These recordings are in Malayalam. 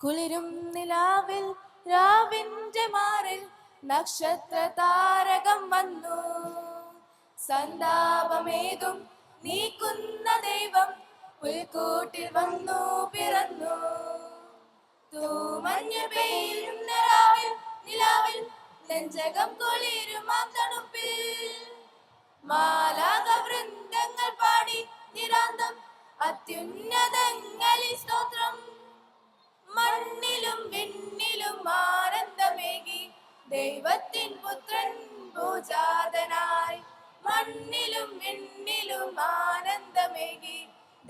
കുളിരും നിലാവിൽ രാവിന്റെ മാറിൽ നക്ഷത്ര താരകം വന്നു. സന്താപമേതും നീക്കുന്ന ദൈവം പുൽക്കൂട്ടിൽ വന്നു പിറന്നു. തൂമഞ്ഞ് പെയ്യുന്ന രാവിൽ നിലാവിൽ നെഞ്ചകം കുളിരുമാ തണുപ്പിൽ മാലാക വൃന്ദങ്ങൾ പാടി നിരാന്തം അത്യുന്നതങ്ങളിൽ സ്തോത്രം. മണ്ണിലും വിണ്ണിലും ആനന്ദമേകി ദൈവത്തിൻ പുത്രൻ ഭൂജാതനായി. മണ്ണിലും വിണ്ണിലും ആനന്ദമേകി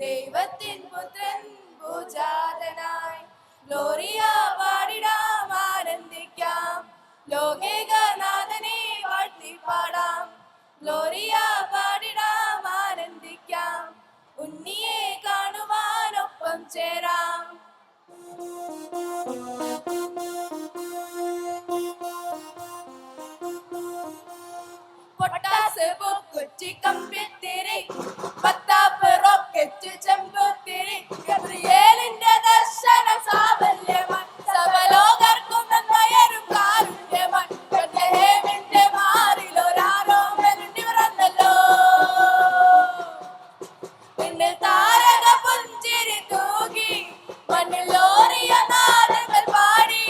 ദൈവത്തിൻ പുത്രൻ ഭൂജാതനായി. ഗ്ലോറിയ പാടിടാം, ആനന്ദിക്കാം, ലോകേകനാഥനെ വാഴ്ത്തി പാടാം. ഗ്ലോറിയ പാടിടാം, ആനന്ദിക്കാം, ഉണ്ണിയെ കാണുവാനൊപ്പം ചേരാം. പൊട്ടാസ് പൂക്കുറ്റി കമ്പിത്തിരി, പത്താപ്പ് റോക്കറ്റ് ചെമ്പുത്തിരി, ഗബ്രിയേലിന്റെ ദർശനം സാഫല്യമായി, സകലോകർക്കും നന്മയരും കാരുണ്യമായി. ബെത്ലഹേമിന്റെ മാറിലൊരാരോമരുണ്ടി പിറന്നല്ലോ. പിന്നിൽ താരക പുഞ്ചിരി തൂകി മണ്ണിൽ ഓറിയ നാദങ്ങൾ പാടി.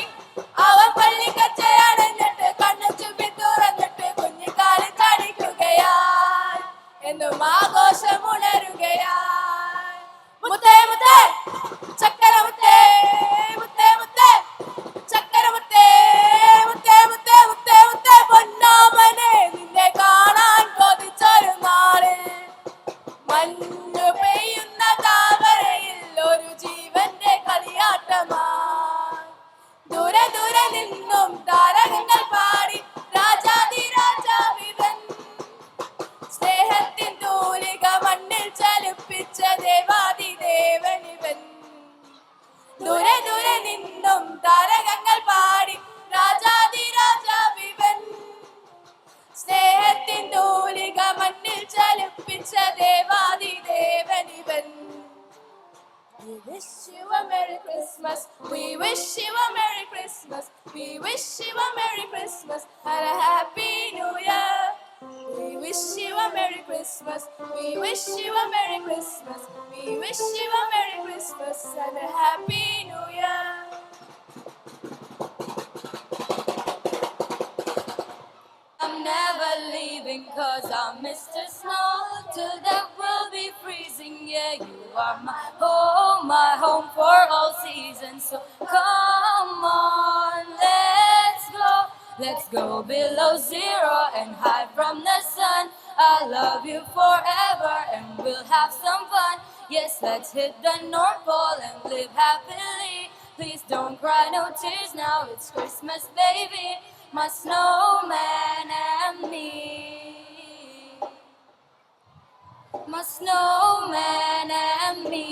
അവൻ പള്ളിക്കച്ചയടഞ്ഞിട്ട് കണ്ണു ചുമ്പി തുറന്നിട്ട് കുഞ്ഞിക്കാലിൽ ചടിക്കുകയായി, എന്നും ആഘോഷമുണരുകയായി. മുത്തേ മുത്തേ ചക്കര മുത്തേ, മുത്തേ മുത്തേ ചക്കര മുത്തേ, മുത്തേ മുത്തേ മുത്തേ മുത്തേ പൊന്നാമനെ നിന്നെ കാണാൻ കൊതിച്ചൊരു നാളിൽ. മഞ്ഞു പെയ്യുന്ന താമരയിൽ ഒരു ജീവന്റെ കളിയാട്ടമായി. ദൂരെ ദൂരെ നിന്നും താരകങ്ങൾ പാടി രാജാതിരാജാവിവൻ. സ്നേഹത്തിൻ തൂലിക മണ്ണിൽ ചലിപ്പിച്ച ദേവാദിദേവനിവൻ. ദൂരെ ദൂരെ നിന്നും താരകങ്ങൾ പാടി രാജാതിരാജാവിവൻ. സ്നേഹത്തിൻ തൂലിക മണ്ണിൽ ചലിപ്പിച്ച ദേവാദിദേവനിവൻ. We wish you a Merry Christmas. We wish you a Merry Christmas. We wish you a Merry Christmas and a Happy New Year. We wish you a Merry Christmas. We wish you a Merry Christmas. We wish you a Merry Christmas and a Happy New Year. I'm never leaving 'cause I'm Mr. Snow. Till then we'll be freezing. Yeah, you are my home for all seasons. So come on, let's go below zero and hide from the sun. I love you forever and we'll have some fun. Yes, let's hit the North Pole and live happily. Please don't cry, no tears now, it's Christmas, baby. My snowman and me, my snowman and me,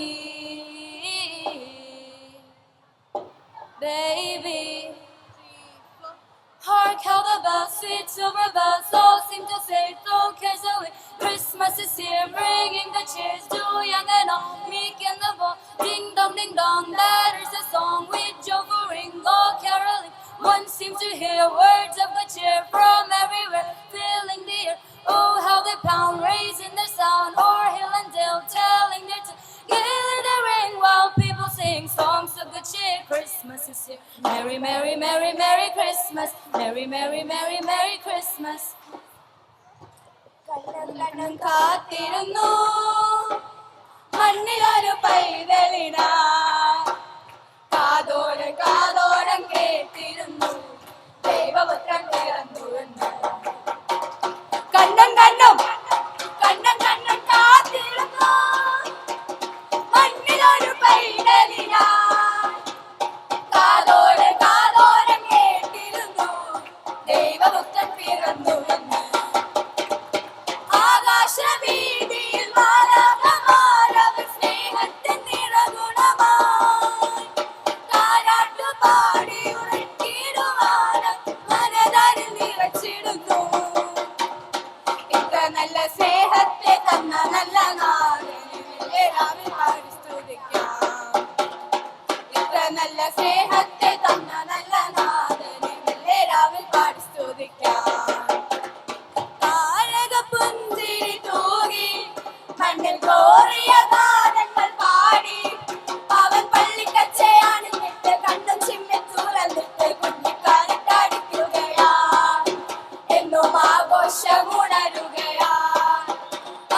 baby. Hark how the bells, sweet silver bells, all seem to say throw cares away. Christmas is here, bringing the cheers to young and old, meek and the bold. Ding dong, that is the song with joyful ring, all caroling. One seems to hear words of good cheer from everywhere, filling the air. Oh, how they pound, raising their sound, o'er hill and dale, telling their tale. Gayly they ring while people sing songs of good cheer. Christmas is here. Merry, merry, merry, merry Christmas. Merry, merry, merry, merry Christmas. Kannan കാത്തിരുന്നു മണ്ണിലൊരു പൈതലിനാ, കാതോരം കാതോരം കേട്ടിരുന്നു ദൈവപുത്രൻ പിറന്നുവെന്ന്. കണ്ണൻ കണ്ണും കണ്ണൻ കണ്ണൻ കാത്തിരുന്നു മണ്ണിലൊരു പൈതലിനാ, കാതോരം കാതോരം കേട്ടിരുന്നു ദൈവപുത്രൻ പിറന്നുവെന്ന്. ആകാശവീതിയിൽ മാലാഖമാരവർ സ്നേഹത്തിൻ നിറകുണമായി താരാട്ടുപാടി ഉറക്കിടുവാനായി മനതാ ആഘോഷമുണരുകയാണ്.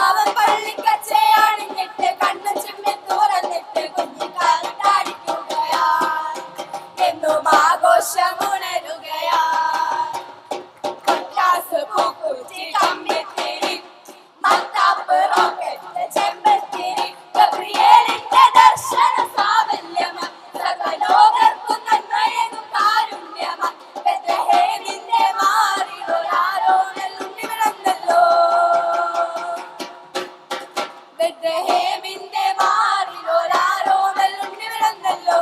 അവൻ പള്ളിക്കച്ചയാണിഞ്ഞിട്ട് കണ്ണു ചിമ്മി തുറന്നിട്ട് കുഞ്ഞിക്കാലിട്ടടിക്കുകയാണ്. എന്നും ആഘോഷമുണരുകയാണ്. പൊട്ടാസ് പൂക്കുറ്റി കമ്പിത്തിരി മത്താപ്പ് റോക്കറ്റ് ചെമ്പത്തിരി ഗബ്രിയേലിന്റെ ദർശന സാവല്യമായി സർവ്വലോകർക്കും നന്മയേകും കാരുണ്യമായി ബെത്ലഹേമിന്റെ മാറിലൊരാരോമലുണ്ണി പിറന്നല്ലോ. ബെത്ലഹേമിന്റെ മാറിലൊരാരോമലുണ്ണി പിറന്നല്ലോ.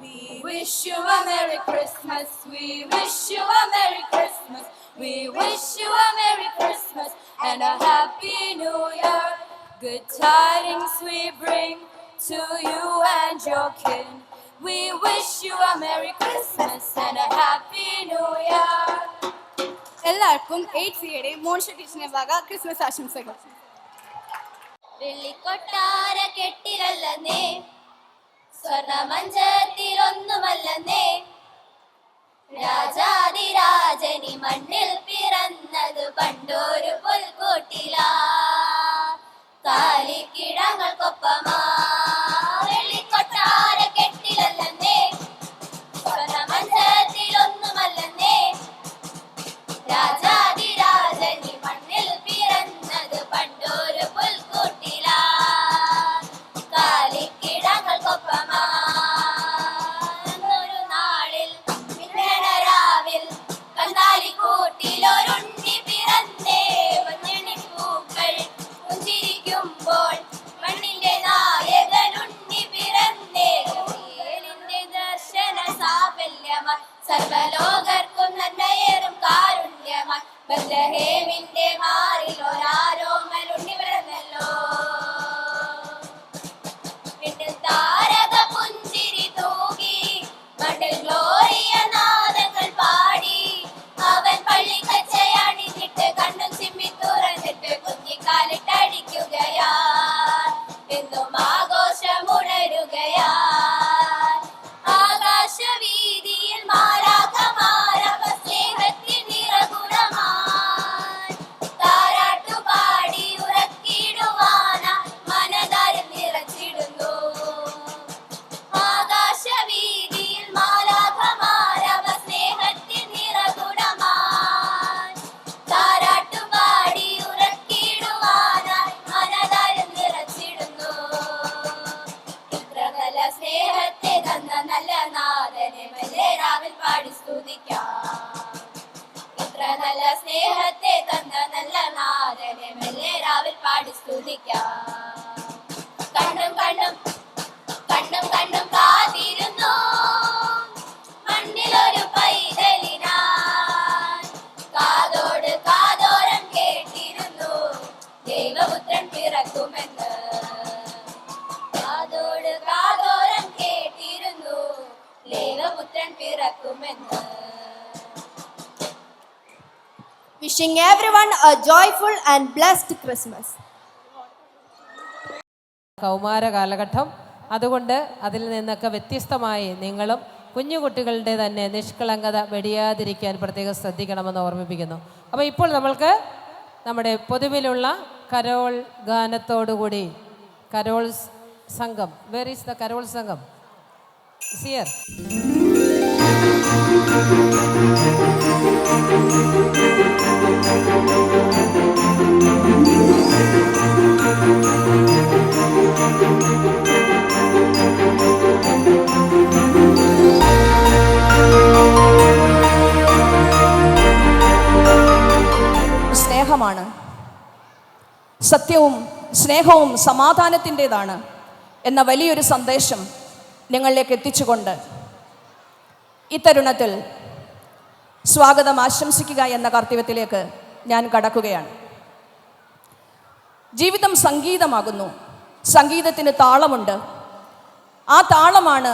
We wish you a Merry Christmas. We wish you a Merry Christmas. We wish you a Merry Christmas and a Happy New Year. Good tidings we bring to you and your kin. We wish you a Merry Christmas and a Happy New Year. എല്ലാവർക്കും 8C മോൻഷ ടീച്ചറിനെ വക ക്രിസ്മസ് ആശംസകൾ. വെള്ളിക്കൊട്ടാര കെട്ടിലല്ലേ, സ്വർണമഞ്ചത്തിലൊന്നുമല്ലേ, രാജാതിരാജനി മണ്ണിൽ പിറന്നത് പണ്ടൊരു പുൽക്കൂട്ടിലാ, കാലിക്കിടങ്ങൾക്കൊപ്പമാ. വെള്ളിക്കൊട്ടാര കെട്ടിലല്ലേ, സ്വർണമഞ്ചത്തിലൊന്നുമല്ലേ, രാജാതിരാജനി മണ്ണിൽ പിറന്നത് പണ്ടൊരു പുൽക്കൂട്ടിലാ, കാലിക്കിടങ്ങൾക്കൊപ്പമാ. ഒരു നാളിൽ മിന്നണരാവിൽ കന്നാലിക്കൂട്ടിലൊരുണ്ണി പിറന്നേ, മഞ്ഞണിപ്പൂക്കൾ പുഞ്ചിരിക്കുമ്പോൾ മണ്ണിന്റെ നായകനുണ്ണി പിറന്നേ. ഗബ്രിയേലിന്റെ ദർശന സാഫല്യമായി സർവ്വലോകർക്കും നന്മയേറും കാരുണ്യമായി ബെത്ലഹേമിന്റെ മാറിലൊരാരോമലുണ്ണി പിറന്നല്ലോ. വീട്ടിൽ താരക പുഞ്ചിരി തൂകി മണ്ണിൽ ഗ്ലോറിയ നാദങ്ങൾ പാടി, അവൻ പള്ളിക്കച്ചയണിഞ്ഞിട്ട് കണ്ണും ചിമ്മി തുറന്നിട്ട് കുഞ്ഞിക്കാലിട്ടടിക്കുകയാ. എന്നും ആഘോഷമുണരുകയാൻ. ആകാശവീതിയിൽ മാലാഖമാരവ സ്നേഹത്തിൻ നിറകുടമായി താരാട്ടുപാടി ഉറക്കിടുവാന മനതാരിൽ നിറച്ചിടുന്നു. ആകാശവീതിയിൽ മാലാഖമാരവ സ്നേഹത്തിൻ നിറകുടമായി താരാട്ടുപാടി ഉറക്കിടുവാനായി മനതാരിൽ നിറച്ചിടുന്നു. ഇത്ര നല്ല സ്നേഹത്തെ തന്ന നല്ല നാഥനെ മെല്ലെ രാവിൽ പാടി സ്തുതിക്കാം. ഇത്ര നല്ല സ്നേഹത്തെ തന്ന നല്ല നാഥനെ മെല്ലെ രാവിൽ പാടി സ്തുതിക്കാം. കണ്ണും കണ്ണും കണ്ണും കണ്ണും കാത്തിരുന്നു മണ്ണിലൊരു പൈതലിനായി, കാതോട് കാതോരം കേട്ടിരുന്നു ദൈവപുത്രൻ പിറക്കുമെന്ന്. കാതോട് കാതോരം കേട്ടിരുന്നു ദൈവപുത്രൻ പിറക്കുമെന്ന്. Wishing everyone a joyful and blessed Christmas. കൗമാര കാലഘട്ടം, അതുകൊണ്ട് അതിൽ നിന്നൊക്കെ വ്യത്യസ്തമായി നിങ്ങളും കുഞ്ഞുകുട്ടികളുടെ തന്നെ നിഷ്കളങ്കത വെടിയാതിരിക്കാൻ പ്രത്യേകം ശ്രദ്ധിക്കണമെന്ന് ഓർമ്മിപ്പിക്കുന്നു. അപ്പോൾ ഇപ്പോൾ നമ്മൾക്ക് നമ്മുടെ പൊതുവിലുള്ള കരോൾ ഗാനത്തോടുകൂടി കരോൾ സംഘം, വേർ ഈസ് ദ കരോൾ സംഘം? സിയർ. സ്നേഹമാണ്, സത്യവും സ്നേഹവും സമാധാനത്തിൻ്റെതാണ് എന്ന വലിയൊരു സന്ദേശം നിങ്ങളിലേക്ക് എത്തിച്ചുകൊണ്ട് ഈ തരുണത്തിൽ സ്വാഗതം ആശംസിക്കുക എന്ന കർത്തവ്യത്തിലേക്ക് ഞാൻ കടക്കുകയാണ്. ജീവിതം സംഗീതമാകുന്നു. സംഗീതത്തിന് താളമുണ്ട്. ആ താളമാണ്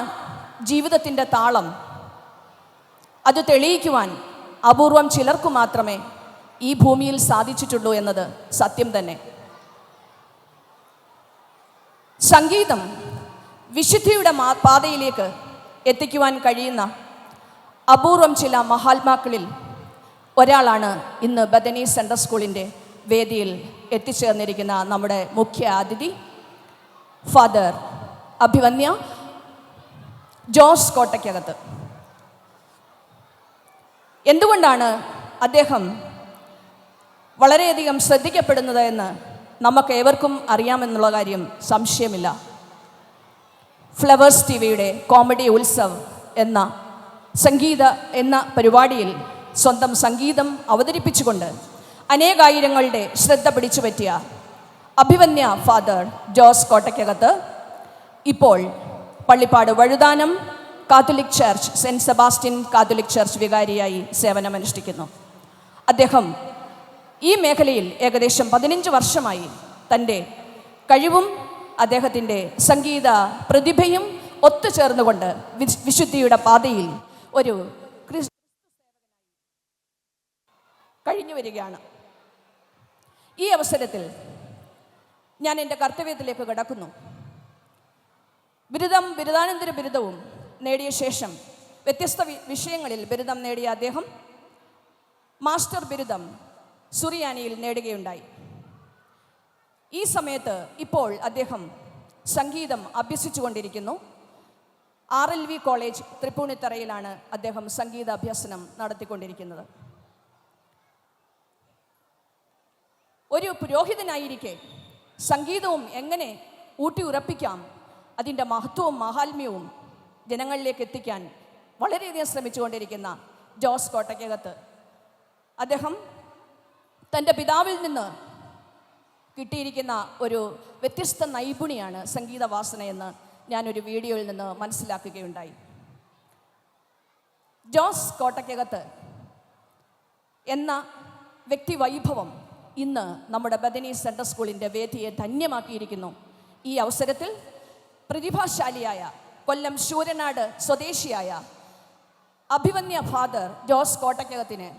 ജീവിതത്തിൻ്റെ താളം. അത് തെളിയിക്കുവാൻ അപൂർവം ചിലർക്കു മാത്രമേ ഈ ഭൂമിയിൽ സാധിച്ചിട്ടുള്ളൂ എന്നത് സത്യം തന്നെ. സംഗീതം വിശുദ്ധിയുടെ പാതയിലേക്ക് എത്തിക്കുവാൻ കഴിയുന്ന അപൂർവം ചില മഹാത്മാക്കളിൽ ഒരാളാണ് ഇന്ന് ബദനി സെൻട്രൽ സ്കൂളിൻ്റെ വേദിയിൽ എത്തിച്ചേർന്നിരിക്കുന്ന നമ്മുടെ മുഖ്യ അതിഥി ഫാദർ അഭിവന്യ ജോസ് കോട്ടയ്ക്കകത്ത്. എന്തുകൊണ്ടാണ് അദ്ദേഹം വളരെയധികം ശ്രദ്ധിക്കപ്പെടുന്നത് എന്ന് നമുക്ക് ഏവർക്കും അറിയാമെന്നുള്ള കാര്യം സംശയമില്ല. ഫ്ലവേഴ്സ് ടിവിയുടെ കോമഡി ഉത്സവ് എന്ന എന്ന പരിപാടിയിൽ സ്വന്തം സംഗീതം അവതരിപ്പിച്ചുകൊണ്ട് അനേകായിരങ്ങളുടെ ശ്രദ്ധ പിടിച്ചു പറ്റിയ അഭിവന്യ ഫാദർ ജോസ് കോട്ടയ്ക്കകത്ത് ഇപ്പോൾ Pallippad Vazhuthanam Catholic Church Saint Sebastian Catholic Church വികാരിയായി സേവനമനുഷ്ഠിക്കുന്നു. അദ്ദേഹം ഈ മേഖലയിൽ ഏകദേശം 15 വർഷമായി തൻ്റെ കഴിവും അദ്ദേഹത്തിൻ്റെ സംഗീത പ്രതിഭയും ഒത്തുചേർന്നുകൊണ്ട് വിശുദ്ധിയുടെ പാതയിൽ ഒരു കഴിഞ്ഞു വരികയാണ്. ഈ അവസരത്തിൽ ഞാൻ എൻ്റെ കർത്തവ്യത്തിലേക്ക് കടക്കുന്നു. ബിരുദാനന്തര ബിരുദവും നേടിയ ശേഷം വ്യത്യസ്ത വിഷയങ്ങളിൽ ബിരുദം നേടിയ അദ്ദേഹം മാസ്റ്റർ ബിരുദം സുറിയാനിയിൽ നേടുകയുണ്ടായി. ഈ സമയത്ത് ഇപ്പോൾ അദ്ദേഹം സംഗീതം അഭ്യസിച്ചുകൊണ്ടിരിക്കുന്നു. RLV കോളേജ് തൃപ്പൂണിത്തറയിലാണ് അദ്ദേഹം സംഗീത അഭ്യസനം നടത്തിക്കൊണ്ടിരിക്കുന്നത്. ഒരു പുരോഹിതനായിരിക്കെ സംഗീതവും എങ്ങനെ ഊട്ടിയുറപ്പിക്കാം, അതിൻ്റെ മഹത്വവും മാഹാത്മ്യവും ജനങ്ങളിലേക്ക് എത്തിക്കാൻ വളരെയധികം ശ്രമിച്ചുകൊണ്ടിരിക്കുന്ന ജോസ് കോട്ടയ്ക്കകത്ത് അദ്ദേഹം തൻ്റെ പിതാവിൽ നിന്ന് കിട്ടിയിരിക്കുന്ന ഒരു വ്യത്യസ്ത നൈപുണിയാണ് സംഗീതവാസനയെന്ന് ഞാനൊരു വീഡിയോയിൽ നിന്ന് മനസ്സിലാക്കുകയുണ്ടായി. ജോസ് കോട്ടയ്ക്കകത്ത് എന്ന വ്യക്തിവൈഭവം ഇന്ന് നമ്മുടെ ബദനി സെൻട്രൽ സ്കൂളിൻ്റെ വേദിയെ ധന്യമാക്കിയിരിക്കുന്നു. ഈ അവസരത്തിൽ പ്രതിഭാശാലിയായ കൊല്ലം ശൂരനാട് സ്വദേശിയായ അഭിവന്യ ഫാദർ ജോസ് കോട്ടയ്ക്കകത്തിന്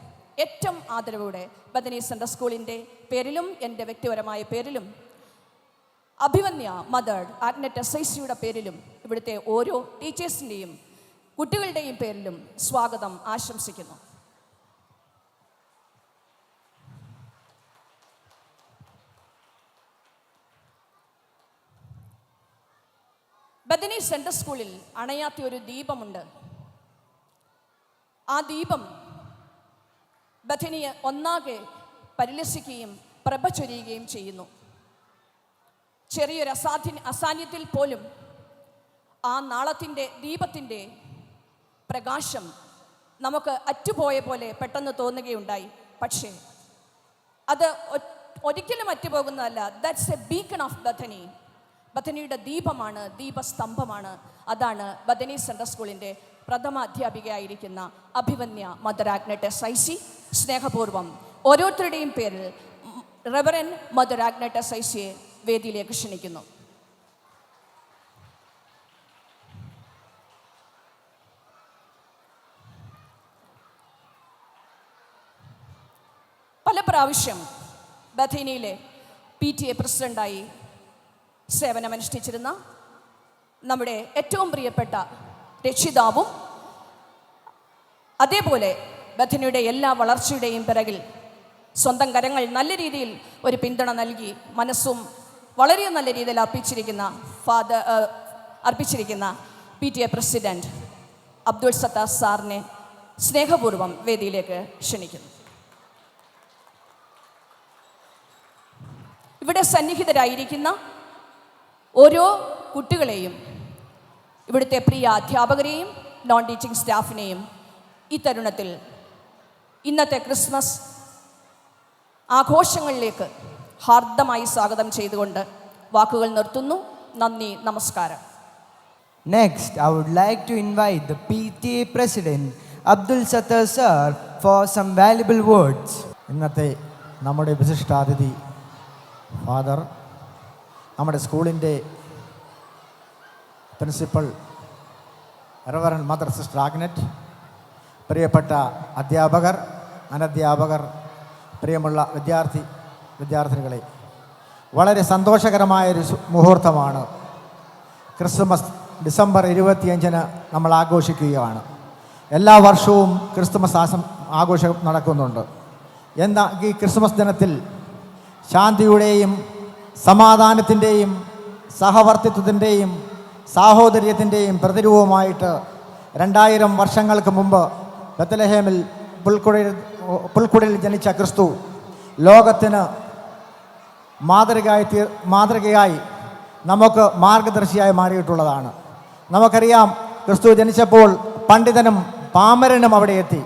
ഏറ്റവും ആദരവോടെ ബദനി സെൻട്രൽ സ്കൂളിൻ്റെ പേരിലും എൻ്റെ വ്യക്തിപരമായ പേരിലും അഭിവന്യ മദർ ആഗ്നറ്റ് SICയുടെ പേരിലും ഇവിടുത്തെ ഓരോ ടീച്ചേഴ്സിൻ്റെയും കുട്ടികളുടെയും പേരിലും സ്വാഗതം ആശംസിക്കുന്നു. ബദനി സെൻട്രൽ സ്കൂളിൽ അണയാത്ത ഒരു ദീപമുണ്ട്. ആ ദീപം ബഥനിയെ ഒന്നാകെ പരിലസിക്കുകയും പ്രഭ ചൊരിയുകയും ചെയ്യുന്നു. ചെറിയൊരു അസാന്നിധ്യത്തിൽ പോലും ആ നാളത്തിൻ്റെ ദീപത്തിൻ്റെ പ്രകാശം നമുക്ക് അറ്റുപോയ പോലെ പെട്ടെന്ന് തോന്നുകയുണ്ടായി. പക്ഷേ അത് ഒരിക്കലും അറ്റുപോകുന്നതല്ല. That's a beacon of Bethany. ബഥനിയുടെ ദീപമാണ്, ദീപസ്തംഭമാണ്. അതാണ് ബദനി സെൻട്രൽ സ്കൂളിൻ്റെ പ്രഥമ അധ്യാപികയായിരിക്കുന്ന അഭിവന്യ മദർ ആഗ്നറ്റ് SIC. സ്നേഹപൂർവ്വം ഓരോരുത്തരുടെയും പേരിൽ റെവറൻ മദർ ആഗ്നറ്റ് SICയെ വേദിയിലേക്ക് ക്ഷണിക്കുന്നു. പല പ്രാവശ്യം ബഥനിയിലെ PTA പ്രസിഡൻ്റായി സേവനമനുഷ്ഠിച്ചിരുന്ന നമ്മുടെ ഏറ്റവും പ്രിയപ്പെട്ട രക്ഷിതാവും അതേപോലെ ബഥനിയുടെ എല്ലാ വളർച്ചയുടെയും പിറകിൽ സ്വന്തം കരങ്ങൾ നല്ല രീതിയിൽ ഒരു പിന്തുണ നൽകി മനസ്സും വളരെ നല്ല രീതിയിൽ അർപ്പിച്ചിരിക്കുന്ന PTA പ്രസിഡന്റ് അബ്ദുൾ സത്താർ സാറിനെ സ്നേഹപൂർവ്വം വേദിയിലേക്ക് ക്ഷണിക്കുന്നു. ഇവിടെ സന്നിഹിതരായിരിക്കുന്ന ഓരോ കുട്ടികളെയും ഇവിടുത്തെ പ്രിയ അധ്യാപകരെയും നോൺ ടീച്ചിങ് സ്റ്റാഫിനെയും ഈ തരുണത്തിൽ ഇന്നത്തെ ക്രിസ്മസ് ആഘോഷങ്ങളിലേക്ക് ഹാർദമായി സ്വാഗതം ചെയ്തുകൊണ്ട് വാക്കുകൾ നിർത്തുന്നു. നന്ദി, നമസ്കാരം. Next, I would like to invite the PTA President Abdul Sattar Sir for some valuable words. ഇന്നത്തെ നമ്മുടെ വിശിഷ്ടാതിഥി ഫാദർ, നമ്മുടെ സ്കൂളിൻ്റെ പ്രിൻസിപ്പൽ റെവറൻ മദർ സിസ്റ്റർ ആഗ്നറ്റ്, പ്രിയപ്പെട്ട അധ്യാപകർ, അനധ്യാപകർ, പ്രിയമുള്ള വിദ്യാർത്ഥിനികളെ, വളരെ സന്തോഷകരമായൊരു മുഹൂർത്തമാണ്. ക്രിസ്മസ് ഡിസംബർ 25 നമ്മൾ ആഘോഷിക്കുകയാണ്. എല്ലാ വർഷവും ക്രിസ്തുമസ് ആഘോഷം നടക്കുന്നുണ്ട്. എന്നാൽ ഈ ക്രിസ്മസ് ദിനത്തിൽ ശാന്തിയുടെയും സമാധാനത്തിൻ്റെയും സഹവർത്തിത്വത്തിൻ്റെയും സാഹോദര്യത്തിൻ്റെയും പ്രതിരൂപമായിട്ട് 2000 വർഷങ്ങൾക്ക് മുമ്പ് ബത്ലഹേമിൽ പുൽക്കുടിൽ ജനിച്ച ക്രിസ്തു ലോകത്തിന് മാതൃകയായി നമുക്ക് മാർഗദർശിയായി മാറിയിട്ടുള്ളതാണ്. നമുക്കറിയാം, ക്രിസ്തു ജനിച്ചപ്പോൾ പണ്ഡിതനും പാമരനും അവിടെ എത്തി.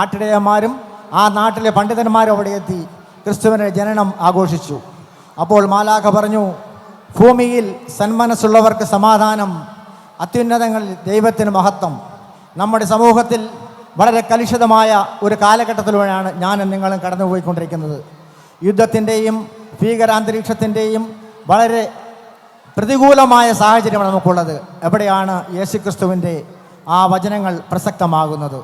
ആട്ടിടയന്മാരും ആ നാട്ടിലെ പണ്ഡിതന്മാരും അവിടെ എത്തി ക്രിസ്തുവിൻ്റെ ജനനം ആഘോഷിച്ചു. അപ്പോൾ മാലാഖ പറഞ്ഞു, ഭൂമിയിൽ സന്മനസ്സുള്ളവർക്ക് സമാധാനം, അത്യുന്നതങ്ങളിൽ ദൈവത്തിന് മഹത്വം. നമ്മുടെ സമൂഹത്തിൽ വളരെ കലുഷിതമായ ഒരു കാലഘട്ടത്തിലൂടെയാണ് ഞാനും നിങ്ങളും കടന്നുപോയിക്കൊണ്ടിരിക്കുന്നത്. യുദ്ധത്തിൻ്റെയും ഭീകരാന്തരീക്ഷത്തിൻ്റെയും വളരെ പ്രതികൂലമായ സാഹചര്യമാണ് നമുക്കുള്ളത്. എവിടെയാണ് യേശുക്രിസ്തുവിൻ്റെ ആ വചനങ്ങൾ പ്രസക്തമാകുന്നത്?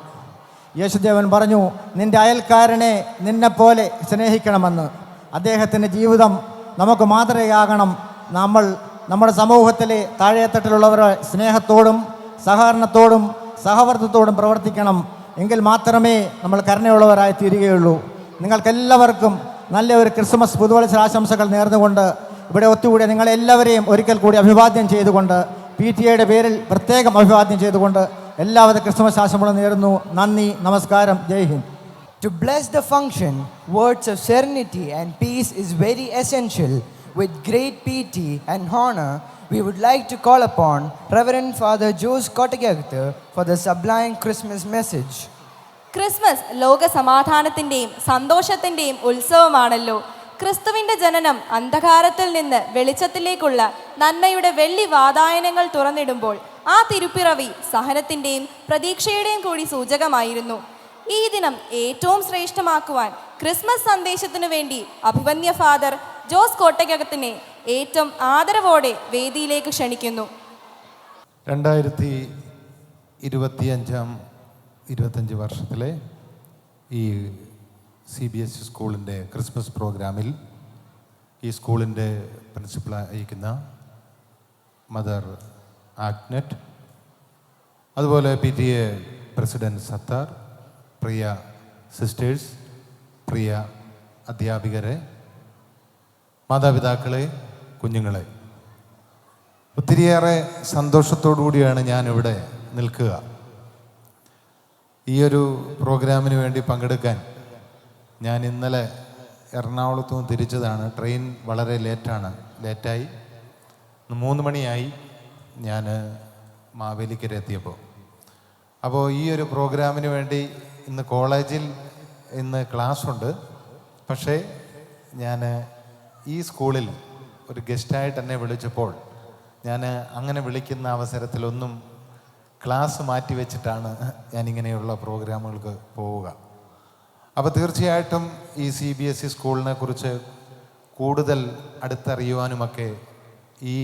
യേശുദേവൻ പറഞ്ഞു, നിൻ്റെ അയൽക്കാരനെ നിന്നെപ്പോലെ സ്നേഹിക്കണമെന്ന്. അദ്ദേഹത്തിൻ്റെ ജീവിതം നമുക്ക് മാതൃകയാകണം. നമ്മൾ നമ്മുടെ സമൂഹത്തിലെ താഴെത്തട്ടിലുള്ളവരെ സ്നേഹത്തോടും സഹകരണത്തോടും സഹവർത്തിത്തോടും പ്രവർത്തിക്കണം. എങ്കിൽ മാത്രമേ നമ്മൾ കരുണയുള്ളവരായി തീരുകയുള്ളൂ. നിങ്ങൾക്കെല്ലാവർക്കും നല്ല ഒരു ക്രിസ്മസ് പുതുവത്സര ആശംസകൾ നേർന്നുകൊണ്ട് ഇവിടെ ഒത്തുകൂടിയ നിങ്ങളെല്ലാവരെയും ഒരിക്കൽ കൂടി അഭിവാദ്യം ചെയ്തുകൊണ്ട്, PTA പേരിൽ പ്രത്യേകം അഭിവാദ്യം ചെയ്തുകൊണ്ട് എല്ലാവിധ ക്രിസ്മസ് ആശംസകളും നേരുന്നു. നന്ദി, നമസ്കാരം, ജയ് Hind. To bless the function, words of serenity and peace is very essential. With great pity and honor, we would like to call upon Reverend Father Jose Kottagagtha for the sublime Christmas message. Christmas ലോക സമാധാനത്തിൻ്റെയും സന്തോഷത്തിൻ്റെയും ഉത്സവമാണല്ലോ. ക്രിസ്തുവിൻ്റെ ജനനം അന്ധകാരത്തിൽ നിന്ന് വെളിച്ചത്തിലേക്കുള്ള നന്മയുടെ വെള്ളി വാതായനങ്ങൾ തുറന്നിടുമ്പോൾ ആ തിരുപ്പിറവി സഹനത്തിൻ്റെയും പ്രതീക്ഷയുടെയും കൂടി സൂചകമായിരുന്നു. ഈ ദിനം ഏറ്റവും ശ്രേഷ്ഠമാക്കുവാൻ ക്രിസ്മസ് സന്ദേശത്തിനു വേണ്ടി അഭിവന്യ ഫാദർ ജോസ് കോട്ടയ്ക്കകത്തിനെ ഏറ്റവും ആദരവോടെ വേദിയിലേക്ക് ക്ഷണിക്കുന്നു. 2025 വർഷത്തിലെ ഈ CBSE സ്കൂളിൻ്റെ ക്രിസ്മസ് പ്രോഗ്രാമിൽ ഈ സ്കൂളിൻ്റെ പ്രിൻസിപ്പളായിരിക്കുന്ന മദർ ആഗ്നറ്റ്, അതുപോലെ PTA പ്രസിഡൻറ്റ് സത്താർ, പ്രിയ സിസ്റ്റേഴ്സ്, പ്രിയ അധ്യാപികരെ, മാതാപിതാക്കളെ, കുഞ്ഞുങ്ങളെ, ഒത്തിരിയേറെ സന്തോഷത്തോടു കൂടിയാണ് ഞാനിവിടെ നിൽക്കുക. ഈ ഒരു പ്രോഗ്രാമിന് വേണ്ടി പങ്കെടുക്കാൻ ഞാൻ ഇന്നലെ എറണാകുളത്തു നിന്ന് തിരിച്ചതാണ്. ട്രെയിൻ വളരെ ലേറ്റായി 3 മണിയായി ഞാൻ മാവേലിക്കര എത്തിയപ്പോൾ. അപ്പോൾ ഈ ഒരു പ്രോഗ്രാമിന് വേണ്ടി ഇന്ന് കോളേജിൽ ക്ലാസ്സുണ്ട്. പക്ഷേ ഞാൻ ഈ സ്കൂളിൽ ഒരു ഗസ്റ്റായിട്ട് എന്നെ വിളിച്ചപ്പോൾ ഞാൻ അങ്ങനെ വിളിക്കുന്ന അവസരത്തിലൊന്നും ക്ലാസ് മാറ്റി വെച്ചിട്ടാണ് ഞാനിങ്ങനെയുള്ള പ്രോഗ്രാമുകൾക്ക് പോവുക. അപ്പോൾ തീർച്ചയായിട്ടും ഈ CBSE സ്കൂളിനെ കുറിച്ച് കൂടുതൽ അടുത്തറിയുവാനുമൊക്കെ ഈ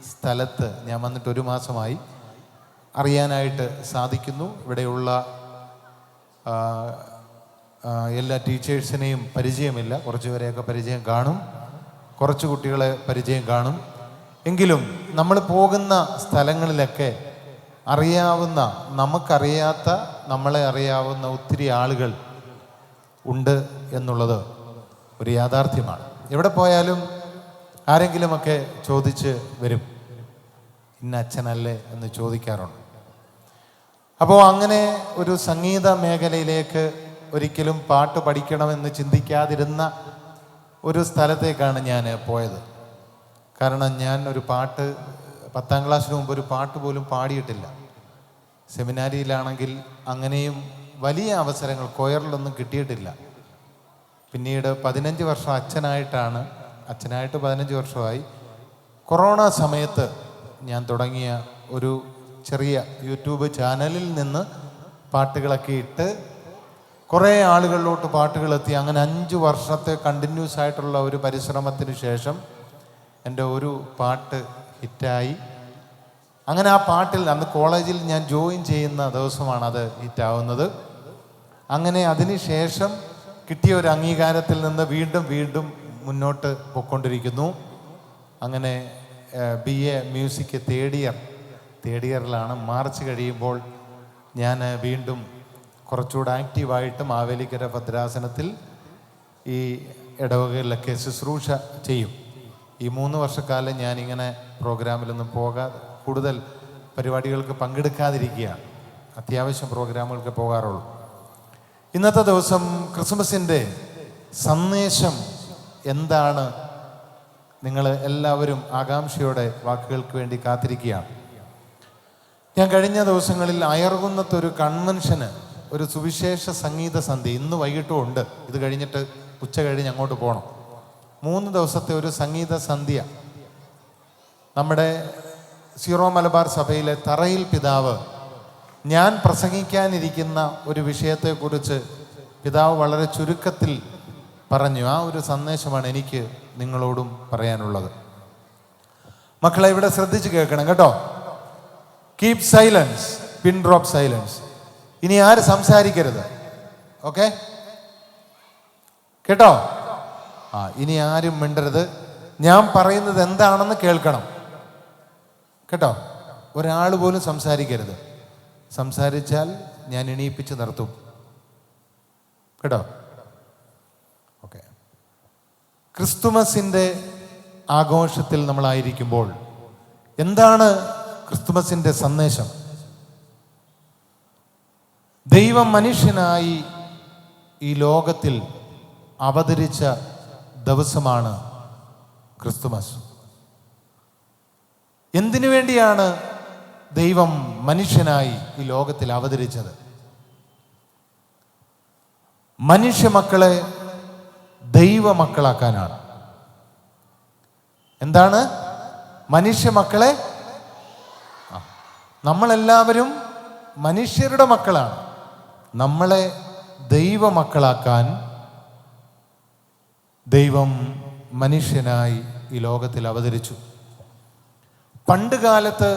സ്ഥലത്ത് ഞാൻ വന്നിട്ട് 1 മാസമായി അറിയാനായിട്ട് സാധിക്കുന്നു. ഇവിടെയുള്ള എല്ലാ ടീച്ചേഴ്സിനെയും പരിചയമില്ല, കുറച്ചുപേരെയൊക്കെ പരിചയം കാണും, കുറച്ച് കുട്ടികളെ പരിചയം കാണും. എങ്കിലും നമ്മൾ പോകുന്ന സ്ഥലങ്ങളിലൊക്കെ അറിയാവുന്ന, നമുക്കറിയാത്ത, നമ്മളെ അറിയാവുന്ന ഒത്തിരി ആളുകൾ ഉണ്ട് എന്നുള്ളത് ഒരു യാഥാർത്ഥ്യമാണ്. എവിടെ പോയാലും ആരെങ്കിലുമൊക്കെ ചോദിച്ച് വരും, ഇന്ന അച്ഛനല്ലേ എന്ന് ചോദിക്കാറുണ്ട്. അപ്പോൾ അങ്ങനെ ഒരു സംഗീത മേഖലയിലേക്ക് ഒരിക്കലും പാട്ട് പഠിക്കണമെന്ന് ചിന്തിക്കാതിരുന്ന ഒരു സ്ഥലത്തേക്കാണ് ഞാൻ പോയത്. കാരണം ഞാൻ ഒരു പാട്ട് 10ാം ക്ലാസ്സിന് മുമ്പ് ഒരു പാട്ട് പോലും പാടിയിട്ടില്ല. സെമിനാരിയിലാണെങ്കിൽ അങ്ങനെയും വലിയ അവസരങ്ങൾ കൊയറിലൊന്നും കിട്ടിയിട്ടില്ല. പിന്നീട് 15 വർഷം അച്ഛനായിട്ട് 15 വർഷമായി. കൊറോണ സമയത്ത് ഞാൻ തുടങ്ങിയ ഒരു ചെറിയ യൂട്യൂബ് ചാനലിൽ നിന്ന് പാട്ടുകളൊക്കെ ഇട്ട് കുറേ ആളുകളിലോട്ട് പാട്ടുകളെത്തി. അങ്ങനെ 5 വർഷത്തെ കണ്ടിന്യൂസ് ആയിട്ടുള്ള ഒരു പരിശ്രമത്തിന് ശേഷം എൻ്റെ ഒരു പാട്ട് ഹിറ്റായി. അങ്ങനെ ആ പാട്ടിൽ അന്ന് കോളേജിൽ ഞാൻ ജോയിൻ ചെയ്യുന്ന ദിവസമാണ് അത് ഹിറ്റാവുന്നത്. അങ്ങനെ അതിന് ശേഷം കിട്ടിയ ഒരു അംഗീകാരത്തിൽ നിന്ന് വീണ്ടും മുന്നോട്ട് പോയിക്കൊണ്ടിരിക്കുന്നു. അങ്ങനെ BA മ്യൂസിക് തേർഡ് ഇയറിലാണ്. മാർച്ച് കഴിയുമ്പോൾ ഞാൻ വീണ്ടും കുറച്ചുകൂടെ ആക്റ്റീവായിട്ട് മാവേലിക്കര ഭദ്രാസനത്തിൽ ഈ ഇടവകകളിലൊക്കെ ശുശ്രൂഷ ചെയ്യും. ഈ 3 വർഷക്കാലം ഞാനിങ്ങനെ പ്രോഗ്രാമിലൊന്നും കൂടുതൽ പരിപാടികൾക്ക് പങ്കെടുക്കാതിരിക്കുകയാണ്. അത്യാവശ്യം പ്രോഗ്രാമുകൾക്ക് പോകാറുള്ളൂ. ഇന്നത്തെ ദിവസം ക്രിസ്മസിൻ്റെ സന്ദേശം എന്താണ്? നിങ്ങൾ എല്ലാവരും ആകാംക്ഷയോടെ വാക്കുകൾക്ക് വേണ്ടി കാത്തിരിക്കുകയാണ്. ഞാൻ കഴിഞ്ഞ ദിവസങ്ങളിൽ അയർകുന്നത്തൊരു കൺവെൻഷന് ഒരു സുവിശേഷ സംഗീത സന്ധ്യ ഇന്ന് വൈകിട്ടും ഉണ്ട്. ഇത് കഴിഞ്ഞിട്ട് ഉച്ച കഴിഞ്ഞ് അങ്ങോട്ട് പോകണം. 3 ദിവസത്തെ ഒരു സംഗീത സന്ധ്യ നമ്മുടെ സീറോ മലബാർ സഭയിലെ തറയിൽ പിതാവ് ഞാൻ പ്രസംഗിക്കാനിരിക്കുന്ന ഒരു വിഷയത്തെക്കുറിച്ച് പിതാവ് വളരെ ചുരുക്കത്തിൽ പറഞ്ഞു. ആ ഒരു സന്ദേശമാണ് എനിക്ക് നിങ്ങളോടും പറയാനുള്ളത്. മക്കളെ, ഇവിടെ ശ്രദ്ധിച്ച് കേൾക്കണം കേട്ടോ. കീപ് സൈലൻസ്, പിൻ ഡ്രോപ്പ് സൈലൻസ്. ഇനി ആരും സംസാരിക്കരുത്. ഓക്കെ കേട്ടോ? ഇനി ആരും മിണ്ടരുത്. ഞാൻ പറയുന്നത് എന്താണെന്ന് കേൾക്കണം കേട്ടോ. ഒരാൾ പോലും സംസാരിക്കരുത്. സംസാരിച്ചാൽ ഞാൻ എണീപ്പിച്ച് നിർത്തും കേട്ടോ. ഓക്കെ. ക്രിസ്തുമസിൻ്റെ ആഘോഷത്തിൽ നമ്മളായിരിക്കുമ്പോൾ എന്താണ് ക്രിസ്തുമസിൻ്റെ സന്ദേശം? ദൈവം മനുഷ്യനായി ഈ ലോകത്തിൽ അവതരിച്ച ദിവസമാണ് ക്രിസ്തുമസ്. എന്തിനു വേണ്ടിയാണ് ദൈവം മനുഷ്യനായി ഈ ലോകത്തിൽ അവതരിച്ചത്? മനുഷ്യ മക്കളെ ദൈവമക്കളാക്കാനാണ്. എന്താണ്? മനുഷ്യ മക്കളെ, നമ്മളെല്ലാവരും മനുഷ്യരുടെ മക്കളാണ്. നമ്മളെ ദൈവമക്കളാക്കാൻ ദൈവം മനുഷ്യനായി ഈ ലോകത്തിൽ അവതരിച്ചു. പണ്ട് കാലത്ത്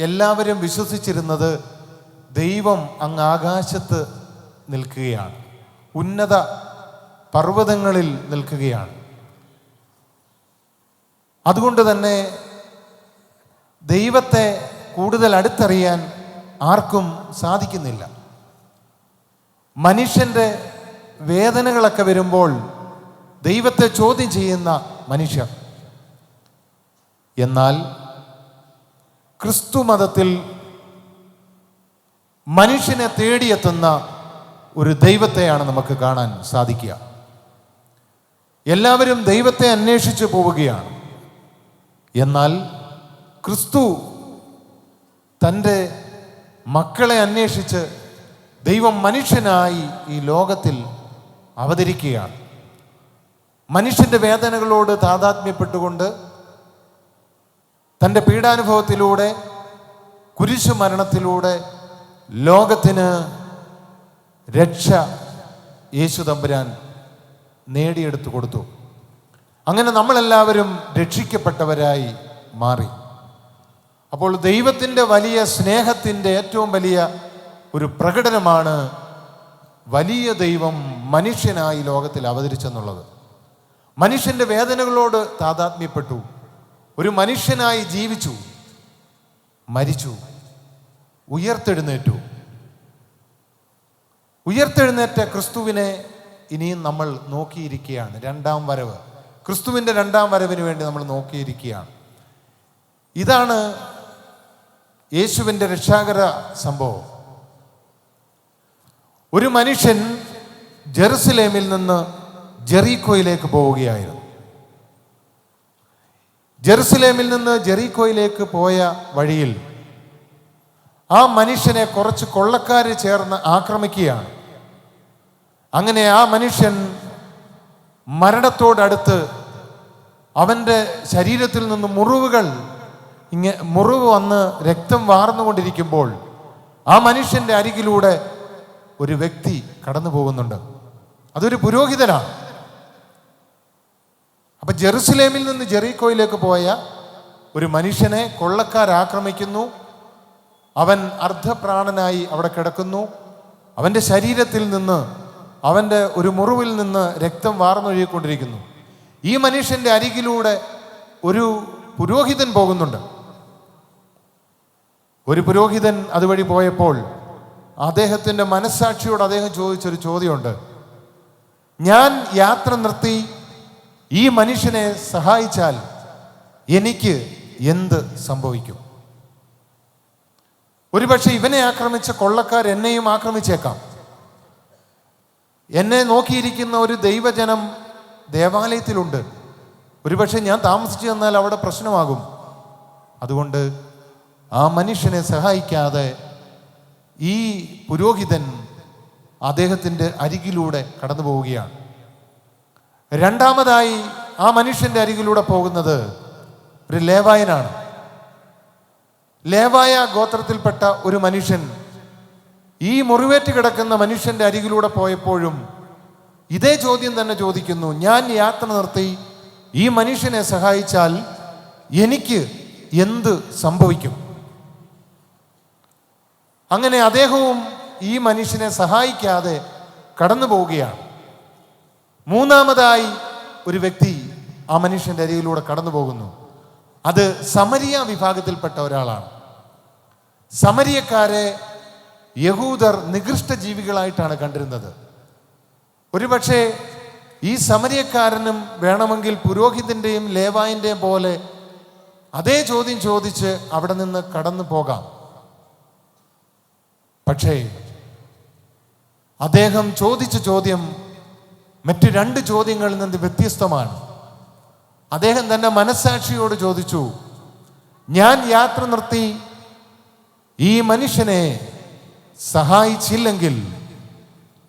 എല്ലാവരും വിശ്വസിച്ചിരുന്നത് ദൈവം അങ്ങ് ആകാശത്ത് നിൽക്കുകയാണ്, ഉന്നത പർവ്വതങ്ങളിൽ നിൽക്കുകയാണ്. അതുകൊണ്ട് തന്നെ ദൈവത്തെ കൂടുതൽ അടുത്തറിയാൻ ആർക്കും സാധിക്കുന്നില്ല. മനുഷ്യൻ്റെ വേദനകളൊക്കെ വരുമ്പോൾ ദൈവത്തെ ചോദ്യം ചെയ്യുന്ന മനുഷ്യർ. എന്നാൽ ക്രിസ്തു മതത്തിൽ മനുഷ്യനെ തേടിയെത്തുന്ന ഒരു ദൈവത്തെയാണ് നമുക്ക് കാണാൻ സാധിക്കുക. എല്ലാവരും ദൈവത്തെ അന്വേഷിച്ച് പോവുകയാണ്. എന്നാൽ ക്രിസ്തു തൻ്റെ മക്കളെ അന്വേഷിച്ച് ദൈവം മനുഷ്യനായി ഈ ലോകത്തിൽ അവതരിക്കുകയാണ്. മനുഷ്യൻ്റെ വേദനകളോട് താതാത്മ്യപ്പെട്ടുകൊണ്ട് തൻ്റെ പീഡാനുഭവത്തിലൂടെ കുരിശു മരണത്തിലൂടെ ലോകത്തിന് രക്ഷ യേശു തമ്പുരാൻ നേടിയെടുത്തു കൊടുത്തു. അങ്ങനെ നമ്മളെല്ലാവരും രക്ഷിക്കപ്പെട്ടവരായി മാറി. അപ്പോൾ ദൈവത്തിൻ്റെ വലിയ സ്നേഹത്തിൻ്റെ ഏറ്റവും വലിയ ഒരു പ്രകടനമാണ് വലിയ ദൈവം മനുഷ്യനായി ലോകത്തിൽ അവതരിച്ചെന്നുള്ളത്. മനുഷ്യൻ്റെ വേദനകളോട് താതാത്മ്യപ്പെട്ടു, ഒരു മനുഷ്യനായി ജീവിച്ചു, മരിച്ചു, ഉയർത്തെഴുന്നേറ്റു. ഉയർത്തെഴുന്നേറ്റ ക്രിസ്തുവിനെ ഇനിയും നമ്മൾ നോക്കിയിരിക്കുകയാണ്. രണ്ടാം വരവ്, ക്രിസ്തുവിൻ്റെ രണ്ടാം വരവിന് വേണ്ടി നമ്മൾ നോക്കിയിരിക്കുകയാണ്. ഇതാണ് യേശുവിൻ്റെ രക്ഷാകര സംഭവം. ഒരു മനുഷ്യൻ ജെറുസലേമിൽ നിന്ന് ജെറീക്കോയിലേക്ക് പോവുകയായിരുന്നു. ജെറുസലേമിൽ നിന്ന് ജെറീക്കോയിലേക്ക് പോയ വഴിയിൽ ആ മനുഷ്യനെ കുറച്ച് കൊള്ളക്കാർ ചേർന്ന് ആക്രമിക്കുകയാണ്. അങ്ങനെ ആ മനുഷ്യൻ മരണത്തോടടുത്ത് അവൻ്റെ ശരീരത്തിൽ നിന്ന് മുറിവ് വന്ന് രക്തം വാർന്നുകൊണ്ടിരിക്കുമ്പോൾ ആ മനുഷ്യൻ്റെ അരികിലൂടെ ഒരു വ്യക്തി കടന്നു പോകുന്നുണ്ട്. അതൊരു പുരോഹിതനാണ്. അപ്പം ജെറുസലേമിൽ നിന്ന് ജെറീക്കോയിലേക്ക് പോയ ഒരു മനുഷ്യനെ കൊള്ളക്കാർ ആക്രമിക്കുന്നു. അവൻ അർദ്ധപ്രാണനായി അവിടെ കിടക്കുന്നു. അവൻ്റെ ശരീരത്തിൽ നിന്ന്, അവൻ്റെ ഒരു മുറിവിൽ നിന്ന് രക്തം വാർന്നൊഴുകിക്കൊണ്ടിരിക്കുന്നു. ഈ മനുഷ്യൻ്റെ അരികിലൂടെ ഒരു പുരോഹിതൻ പോകുന്നുണ്ട്. ഒരു പുരോഹിതൻ അതുവഴി പോയപ്പോൾ അദ്ദേഹത്തിൻ്റെ മനസ്സാക്ഷിയോട് അദ്ദേഹം ചോദിച്ചൊരു ചോദ്യമുണ്ട്. ഞാൻ യാത്ര നിർത്തി ഈ മനുഷ്യനെ സഹായിച്ചാൽ എനിക്ക് എന്ത് സംഭവിക്കും? ഒരുപക്ഷെ ഇവനെ ആക്രമിച്ച കൊള്ളക്കാർ എന്നെയും ആക്രമിച്ചേക്കാം. എന്നെ നോക്കിയിരിക്കുന്ന ഒരു ദൈവജനം ദേവാലയത്തിലുണ്ട്. ഒരുപക്ഷെ ഞാൻ താമസിച്ചു വന്നാൽ അവിടെ പ്രശ്നമാകും. അതുകൊണ്ട് ആ മനുഷ്യനെ സഹായിക്കാതെ ഈ പുരോഹിതൻ അദ്ദേഹത്തിൻ്റെ അരികിലൂടെ കടന്നു പോവുകയാണ്. രണ്ടാമതായി ആ മനുഷ്യൻ്റെ അരികിലൂടെ പോകുന്നത് ഒരു ലേവായനാണ്. ലേവായ ഗോത്രത്തിൽപ്പെട്ട ഒരു മനുഷ്യൻ ഈ മുറിവേറ്റ് കിടക്കുന്ന മനുഷ്യൻ്റെ അരികിലൂടെ പോയപ്പോഴും ഇതേ ചോദ്യം തന്നെ ചോദിക്കുന്നു. ഞാൻ യാത്ര നിർത്തി ഈ മനുഷ്യനെ സഹായിച്ചാൽ എനിക്ക് എന്ത് സംഭവിക്കും? അങ്ങനെ അദ്ദേഹവും ഈ മനുഷ്യനെ സഹായിക്കാതെ കടന്നു പോവുകയാണ്. മൂന്നാമതായി ഒരു വ്യക്തി ആ മനുഷ്യൻ്റെ അരികിലൂടെ കടന്നു പോകുന്നു. അത് സമരിയ വിഭാഗത്തിൽപ്പെട്ട ഒരാളാണ്. സമരിയക്കാരെ യഹൂദർ നികൃഷ്ട ജീവികളായിട്ടാണ് കണ്ടിരുന്നത്. ഒരുപക്ഷെ ഈ സമരിയക്കാരനും വേണമെങ്കിൽ പുരോഹിതൻ്റെയും ലേവായിൻ്റെയും പോലെ അതേ ചോദ്യം ചോദിച്ച് അവിടെ നിന്ന് കടന്നു പോകാം. പക്ഷേ അദ്ദേഹം ചോദിച്ച ചോദ്യം മറ്റ് രണ്ട് ചോദ്യങ്ങളിൽ നിന്ന് വ്യത്യസ്തമാണ്. അദ്ദേഹം തൻ്റെ മനസ്സാക്ഷിയോട് ചോദിച്ചു, ഞാൻ യാത്ര നിർത്തി ഈ മനുഷ്യനെ സഹായിച്ചില്ലെങ്കിൽ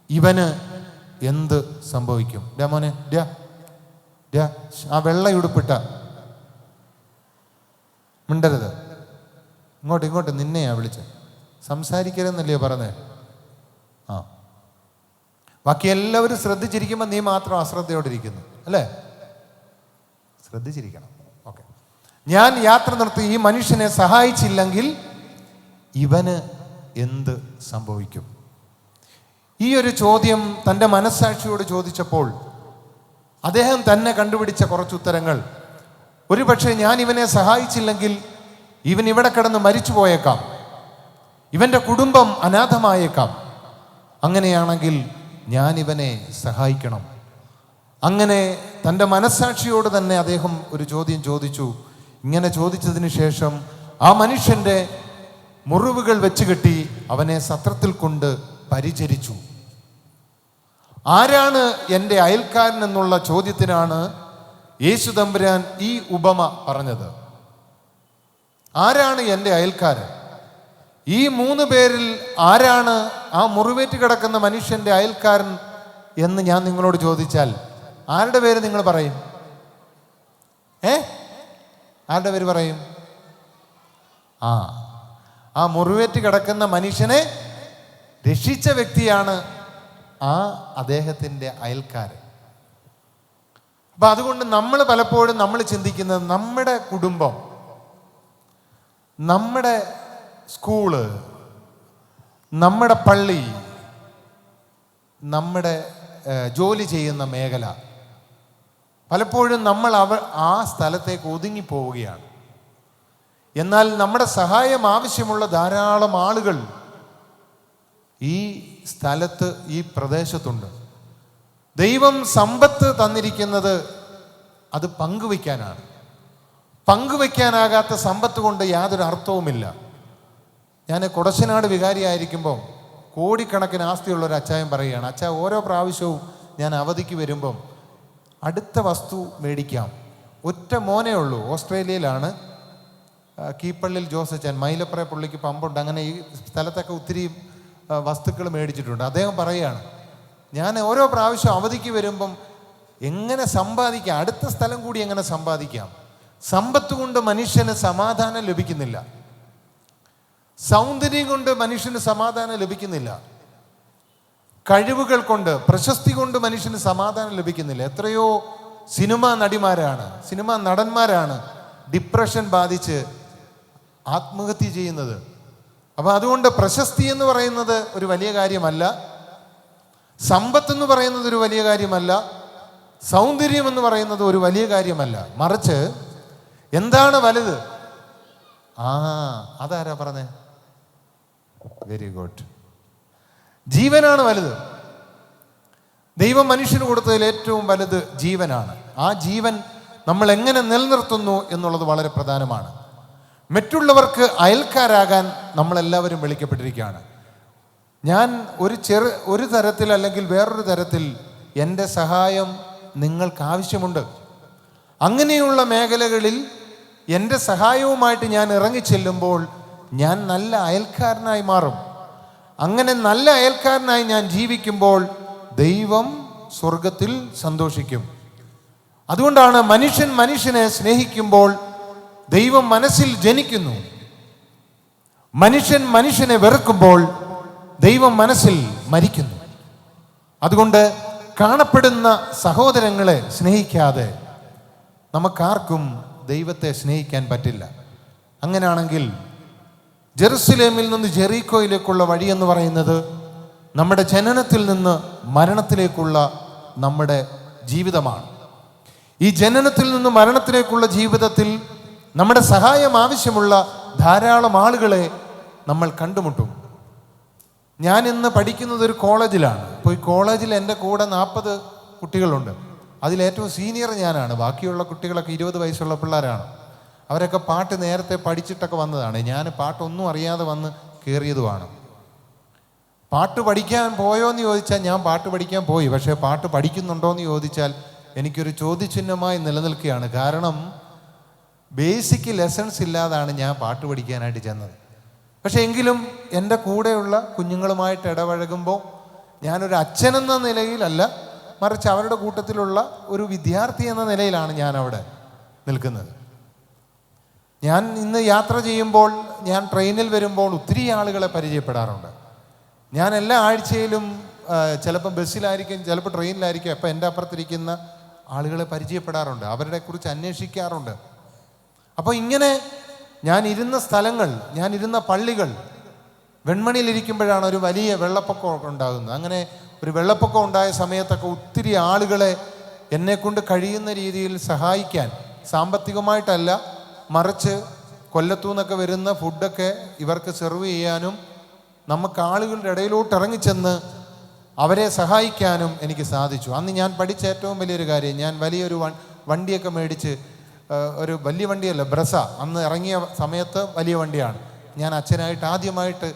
ഇവന് എന്ത് സംഭവിക്കും? മോനെ ആ വെള്ളയുടുപ്പിട്ട മിണ്ടരുത്, ഇങ്ങോട്ട് നിന്നെയാ വിളിച്ച് സംസാരിക്കരുതെന്നല്ലേ പറഞ്ഞേ? ആ, ബാക്കി എല്ലാവരും ശ്രദ്ധിച്ചിരിക്കുമ്പോൾ നീ മാത്രം അശ്രദ്ധയോടിരിക്കുന്നു അല്ലേ? ശ്രദ്ധിച്ചിരിക്കണം. ഓക്കെ. ഞാൻ യാത്ര നിർത്തി ഈ മനുഷ്യനെ സഹായിച്ചില്ലെങ്കിൽ ഇവന് എന്ത് സംഭവിക്കും? ഈ ഒരു ചോദ്യം തൻ്റെ മനസ്സാക്ഷിയോട് ചോദിച്ചപ്പോൾ അദ്ദേഹം തന്നെ കണ്ടുപിടിച്ച കുറച്ച് ഉത്തരങ്ങൾ. ഒരുപക്ഷെ ഞാൻ ഇവനെ സഹായിച്ചില്ലെങ്കിൽ ഇവൻ ഇവിടെ കിടന്ന് മരിച്ചു പോയേക്കാം, ഇവൻ്റെ കുടുംബം അനാഥമായേക്കാം. അങ്ങനെയാണെങ്കിൽ ഞാൻ ഇവനെ സഹായിക്കണം. അങ്ങനെ തൻ്റെ മനസ്സാക്ഷിയോട് തന്നെ അദ്ദേഹം ഒരു ചോദ്യം ചോദിച്ചു. ഇങ്ങനെ ചോദിച്ചതിന് ശേഷം ആ മനുഷ്യൻ്റെ മുറിവുകൾ വെച്ച് കെട്ടി അവനെ സത്രത്തിൽ കൊണ്ട് പരിചരിച്ചു. ആരാണ് എൻ്റെ അയൽക്കാരൻ എന്നുള്ള ചോദ്യത്തിനാണ് യേശു തമ്പുരാൻ ഈ ഉപമ പറഞ്ഞത്. ആരാണ് എൻ്റെ അയൽക്കാരൻ? ഈ 3 പേരിൽ ആരാണ് ആ മുറിവേറ്റ് കിടക്കുന്ന മനുഷ്യൻ്റെ അയൽക്കാരൻ എന്ന് ഞാൻ നിങ്ങളോട് ചോദിച്ചാൽ ആരുടെ പേര് നിങ്ങൾ പറയും? ആരുടെ പേര് പറയും? ആ മുറിവേറ്റ് കിടക്കുന്ന മനുഷ്യനെ രക്ഷിച്ച വ്യക്തിയാണ് ആ അദ്ദേഹത്തിൻ്റെ അയൽക്കാരൻ. അപ്പം അതുകൊണ്ട് നമ്മൾ പലപ്പോഴും നമ്മൾ ചിന്തിക്കുന്നത് നമ്മുടെ കുടുംബം, നമ്മുടെ സ്കൂള്, നമ്മുടെ പള്ളി, നമ്മുടെ ജോലി ചെയ്യുന്ന മേഖല, പലപ്പോഴും നമ്മൾ ആ സ്ഥലത്തേക്ക് ഒതുങ്ങിപ്പോവുകയാണ്. എന്നാൽ നമ്മുടെ സഹായം ആവശ്യമുള്ള ധാരാളം ആളുകൾ ഈ സ്ഥലത്ത്, ഈ പ്രദേശത്തുണ്ട്. ദൈവം സമ്പത്ത് തന്നിരിക്കുന്നത് അത് പങ്കുവയ്ക്കാനാണ്. പങ്കുവയ്ക്കാനാകാത്ത സമ്പത്ത് കൊണ്ട് യാതൊരു അർത്ഥവുമില്ല. ഞാൻ കൊടശനാട് വികാരിയായിരിക്കുമ്പോൾ കോടിക്കണക്കിന് ആസ്തിയുള്ള ഒരു അച്ചായൻ പറയുകയാണ്, അച്ഛാ, ഓരോ പ്രാവശ്യവും ഞാൻ അവധിക്ക് വരുമ്പം അടുത്ത വസ്തു മേടിക്കാം. ഒറ്റ മോനേ ഉള്ളൂ, ഓസ്ട്രേലിയയിലാണ്. കീപ്പള്ളിൽ ജോസച്ചൻ, മൈലപ്ര പുള്ളിക്ക് പമ്പുണ്ട്. അങ്ങനെ ഈ സ്ഥലത്തൊക്കെ ഒത്തിരി വസ്തുക്കൾ മേടിച്ചിട്ടുണ്ട്. അദ്ദേഹം പറയുകയാണ്, ഞാൻ ഓരോ പ്രാവശ്യം അവധിക്ക് വരുമ്പം എങ്ങനെ സമ്പാദിക്കാം, അടുത്ത സ്ഥലം കൂടി എങ്ങനെ സമ്പാദിക്കാം. സമ്പത്ത് കൊണ്ട് മനുഷ്യന് സമാധാനം ലഭിക്കുന്നില്ല, സൗന്ദര്യം കൊണ്ട് മനുഷ്യന് സമാധാനം ലഭിക്കുന്നില്ല, കഴിവുകൾ കൊണ്ട്, പ്രശസ്തി കൊണ്ട് മനുഷ്യന് സമാധാനം ലഭിക്കുന്നില്ല. എത്രയോ സിനിമാ നടിമാരാണ്, സിനിമാ നടന്മാരാണ് ഡിപ്രഷൻ ബാധിച്ച് ആത്മഹത്യ ചെയ്യുന്നത്. അപ്പം അതുകൊണ്ട് പ്രശസ്തി എന്ന് പറയുന്നത് ഒരു വലിയ കാര്യമല്ല, സമ്പത്ത് എന്ന് പറയുന്നത് ഒരു വലിയ കാര്യമല്ല, സൗന്ദര്യം എന്ന് പറയുന്നത് ഒരു വലിയ കാര്യമല്ല. മറിച്ച് എന്താണ് വലുത്? അതാരാ പറഞ്ഞേ? Very good. ജീവനാണ് വലുത്. ദൈവം മനുഷ്യന് കൊടുത്തതിൽ ഏറ്റവും വലുത് ജീവനാണ്. ആ ജീവൻ നമ്മൾ എങ്ങനെ നിലനിർത്തുന്നു എന്നുള്ളത് വളരെ പ്രധാനമാണ്. മറ്റുള്ളവർക്ക് അയൽക്കാരാകാൻ നമ്മളെല്ലാവരും വിളിക്കപ്പെട്ടിരിക്കുകയാണ്. ഞാൻ ഒരു തരത്തിൽ അല്ലെങ്കിൽ വേറൊരു തരത്തിൽ എൻ്റെ സഹായം നിങ്ങൾക്ക് ആവശ്യമുണ്ട്. അങ്ങനെയുള്ള മേഖലകളിൽ എൻ്റെ സഹായവുമായിട്ട് ഞാൻ ഇറങ്ങിച്ചെല്ലുമ്പോൾ ഞാൻ നല്ല അയൽക്കാരനായി മാറും. അങ്ങനെ നല്ല അയൽക്കാരനായി ഞാൻ ജീവിക്കുമ്പോൾ ദൈവം സ്വർഗത്തിൽ സന്തോഷിക്കും. അതുകൊണ്ടാണ് മനുഷ്യൻ മനുഷ്യനെ സ്നേഹിക്കുമ്പോൾ ദൈവം മനസ്സിൽ ജനിക്കുന്നു. മനുഷ്യൻ മനുഷ്യനെ വെറുക്കുമ്പോൾ ദൈവം മനസ്സിൽ മരിക്കുന്നു. അതുകൊണ്ട് കാണപ്പെടുന്ന സഹോദരങ്ങളെ സ്നേഹിക്കാതെ നമുക്കാർക്കും ദൈവത്തെ സ്നേഹിക്കാൻ പറ്റില്ല. അങ്ങനെയാണെങ്കിൽ ജെറുസലേമിൽ നിന്ന് ജെറീക്കോയിലേക്കുള്ള വഴി എന്ന് പറയുന്നത് നമ്മുടെ ജനനത്തിൽ നിന്ന് മരണത്തിലേക്കുള്ള നമ്മുടെ ജീവിതമാണ്. ഈ ജനനത്തിൽ നിന്ന് മരണത്തിലേക്കുള്ള ജീവിതത്തിൽ നമ്മുടെ സഹായം ആവശ്യമുള്ള ധാരാളം ആളുകളെ നമ്മൾ കണ്ടുമുട്ടും. ഞാൻ ഇന്ന് പഠിക്കുന്നത് ഒരു കോളേജിലാണ്. അപ്പോൾ ഈ കോളേജിൽ എൻ്റെ കൂടെ 40 കുട്ടികളുണ്ട്. അതിലേറ്റവും സീനിയർ ഞാനാണ്. ബാക്കിയുള്ള കുട്ടികളൊക്കെ 20 വയസ്സുള്ള പിള്ളേരാണ്. അവരൊക്കെ പാട്ട് നേരത്തെ പഠിച്ചിട്ടൊക്കെ വന്നതാണ്. ഞാൻ പാട്ടൊന്നും അറിയാതെ വന്ന് കയറിയതുമാണ്. പാട്ട് പഠിക്കാൻ പോയോ എന്ന് ചോദിച്ചാൽ ഞാൻ പാട്ട് പഠിക്കാൻ പോയി. പക്ഷേ പാട്ട് പഠിക്കുന്നുണ്ടോ എന്ന് ചോദിച്ചാൽ എനിക്കൊരു ചോദ്യചിഹ്നമായി നിലനിൽക്കുകയാണ്. കാരണം ബേസിക് ലെസൺസ് ഇല്ലാതാണ് ഞാൻ പാട്ട് പഠിക്കാനായിട്ട് ചെന്നത്. പക്ഷേ എങ്കിലും എൻ്റെ കൂടെയുള്ള കുഞ്ഞുങ്ങളുമായിട്ട് ഇടപഴകുമ്പോൾ ഞാനൊരു അച്ഛനെന്ന നിലയിലല്ല, മറിച്ച് അവരുടെ കൂട്ടത്തിലുള്ള ഒരു വിദ്യാർത്ഥി എന്ന നിലയിലാണ് ഞാൻ അവിടെ നിൽക്കുന്നത്. ഞാൻ ഇന്ന് യാത്ര ചെയ്യുമ്പോൾ, ഞാൻ ട്രെയിനിൽ വരുമ്പോൾ ഒത്തിരി ആളുകളെ പരിചയപ്പെടാറുണ്ട്. ഞാൻ എല്ലാ ആഴ്ചയിലും ചിലപ്പോൾ ബസ്സിലായിരിക്കും, ചിലപ്പോൾ ട്രെയിനിലായിരിക്കും. അപ്പോൾ എൻ്റെ അപ്പുറത്തിരിക്കുന്ന ആളുകളെ പരിചയപ്പെടാറുണ്ട്, അവരുടെ കുറിച്ച് അന്വേഷിക്കാറുണ്ട്. അപ്പോൾ ഇങ്ങനെ ഞാൻ ഇരുന്ന സ്ഥലങ്ങൾ, ഞാൻ ഇരുന്ന പള്ളികൾ, വെൺമണിയിലിരിക്കുമ്പോഴാണ് ഒരു വലിയ വെള്ളപ്പൊക്കം ഉണ്ടാകുന്നത്. അങ്ങനെ ഒരു വെള്ളപ്പൊക്കം ഉണ്ടായ സമയത്തൊക്കെ ഒത്തിരി ആളുകളെ എന്നെക്കൊണ്ട് കഴിയുന്ന രീതിയിൽ സഹായിക്കാൻ, സാമ്പത്തികമായിട്ടല്ല, മറിച്ച് കൊല്ലത്തു നിന്നൊക്കെ വരുന്ന ഫുഡൊക്കെ ഇവർക്ക് സെർവ് ചെയ്യാനും നമുക്ക് ആളുകളുടെ ഇടയിലോട്ട് ഇറങ്ങിച്ചെന്ന് അവരെ സഹായിക്കാനും എനിക്ക് സാധിച്ചു. അന്ന് ഞാൻ പഠിച്ച ഏറ്റവും വലിയൊരു കാര്യം, ഞാൻ വലിയൊരു വണ്ടിയൊക്കെ മേടിച്ച്, ഒരു വലിയ വണ്ടിയല്ല, ബ്രസ, അന്ന് ഇറങ്ങിയ സമയത്ത് വലിയ വണ്ടിയാണ്. ഞാൻ അച്ഛനായിട്ട് ആദ്യമായിട്ട്